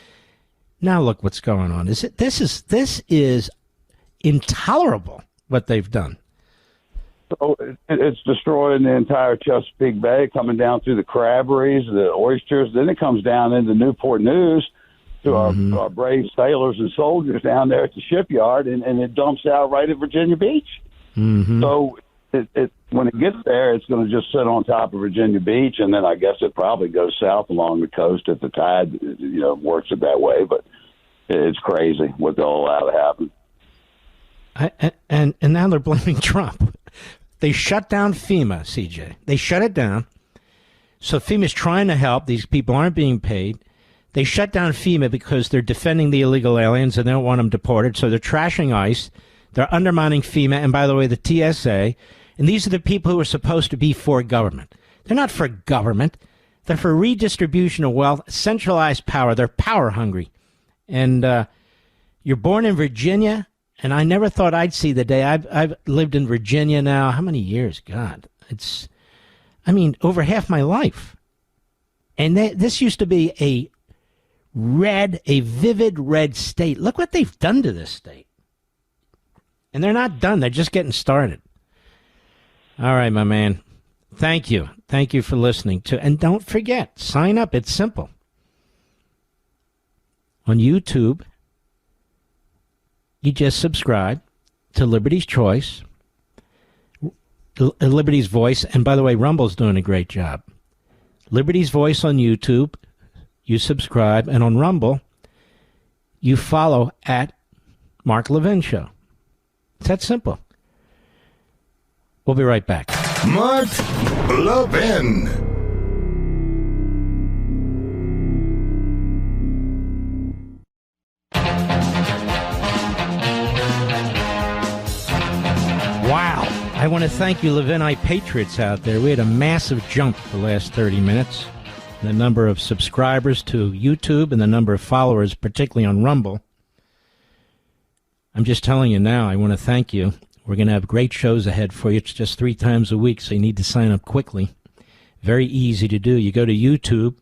Speaker 2: now look what's going on. This is intolerable what they've done.
Speaker 16: So it's destroying the entire Chesapeake Bay, coming down through the crabberies, the oysters. Then it comes down into Newport News to our brave sailors and soldiers down there at the shipyard, and it dumps out right at Virginia Beach. So when it gets there, it's going to just sit on top of Virginia Beach, and then I guess it probably goes south along the coast if the tide, works it that way. But it's crazy what they'll allow to happen.
Speaker 2: And now they're blaming Trump. They shut down FEMA, CJ. They shut it down. So FEMA's trying to help. These people aren't being paid. They shut down FEMA because they're defending the illegal aliens and they don't want them deported. So they're trashing ICE. They're undermining FEMA. And by the way, the TSA. And these are the people who are supposed to be for government. They're not for government. They're for redistribution of wealth, centralized power. They're power hungry. And you're born in Virginia. And I never thought I'd see the day. I've lived in Virginia now. How many years? God, over half my life. And this used to be a vivid red state. Look what they've done to this state. And they're not done. They're just getting started. All right, my man. Thank you. Thank you for listening and don't forget, sign up. It's simple. On YouTube, you just subscribe to Liberty's Choice, Liberty's Voice, and by the way, Rumble's doing a great job. Liberty's Voice on YouTube, you subscribe, and on Rumble, you follow at Mark Levin Show. It's that simple. We'll be right back.
Speaker 1: Mark Levin.
Speaker 2: Wow. I want to thank you, Levinite patriots out there. We had a massive jump the last 30 minutes. The number of subscribers to YouTube and the number of followers, particularly on Rumble. I'm just telling you now, I want to thank you. We're going to have great shows ahead for you. It's just 3 times a week, so you need to sign up quickly. Very easy to do. You go to YouTube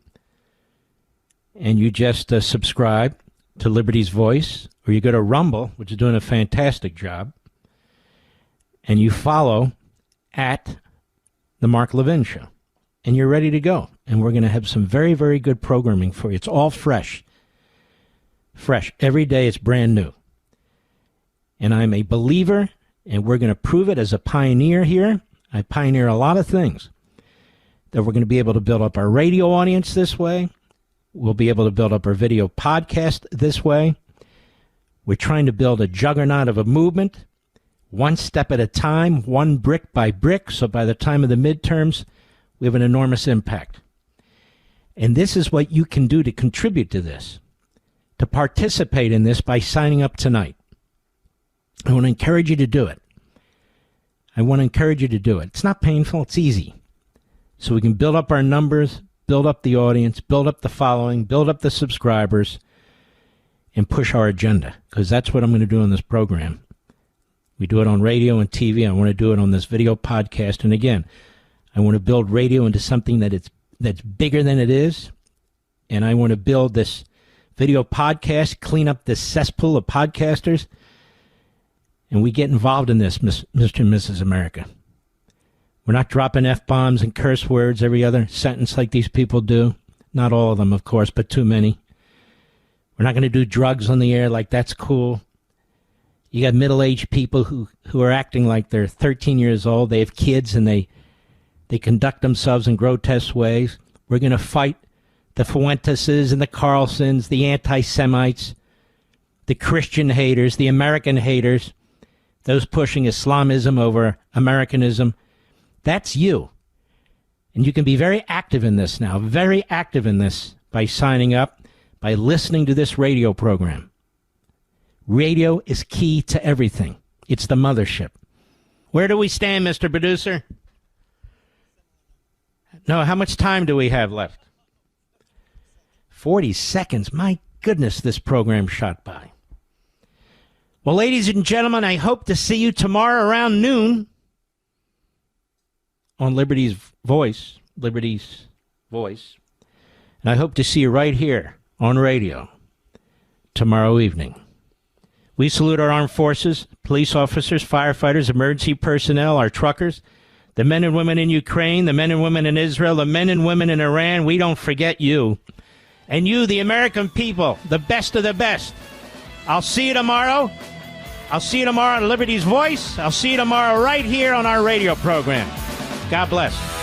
Speaker 2: and you just subscribe to Liberty's Voice, or you go to Rumble, which is doing a fantastic job, and you follow at The Mark Levin Show. And you're ready to go. And we're going to have some very, very good programming for you. It's all fresh. Fresh. Every day it's brand new. And I'm a believer, and we're going to prove it as a pioneer here. I pioneer a lot of things. That we're going to be able to build up our radio audience this way. We'll be able to build up our video podcast this way. We're trying to build a juggernaut of a movement, one step at a time, one brick by brick. So by the time of the midterms, we have an enormous impact. And this is what you can do to contribute to this, to participate in this by signing up tonight. I want to encourage you to do it. It's not painful. It's easy. So we can build up our numbers, build up the audience, build up the following, build up the subscribers, and push our agenda. Because that's what I'm going to do on this program. We do it on radio and TV. I want to do it on this video podcast. And again, I want to build radio into something that's bigger than it is. And I want to build this video podcast, clean up this cesspool of podcasters. And we get involved in this, Mr. and Mrs. America. We're not dropping F-bombs and curse words every other sentence like these people do. Not all of them, of course, but too many. We're not going to do drugs on the air like that's cool. You got middle-aged people who are acting like they're 13 years old. They have kids and they conduct themselves in grotesque ways. We're going to fight the Fuenteses and the Carlsons, the anti-Semites, the Christian haters, the American haters, those pushing Islamism over Americanism. That's you. And you can be very active in this now, very active in this by signing up, by listening to this radio program. Radio is key to everything. It's the mothership. Where do we stand, Mr. Producer? No, how much time do we have left? 40 seconds. My goodness, this program shot by. Well, ladies and gentlemen, I hope to see you tomorrow around noon on Liberty's Voice. And I hope to see you right here on radio tomorrow evening. We salute our armed forces, police officers, firefighters, emergency personnel, our truckers, the men and women in Ukraine, the men and women in Israel, the men and women in Iran. We don't forget you. And you, the American people, the best of the best. I'll see you tomorrow. I'll see you tomorrow on Liberty's Voice. I'll see you tomorrow right here on our radio program. God bless.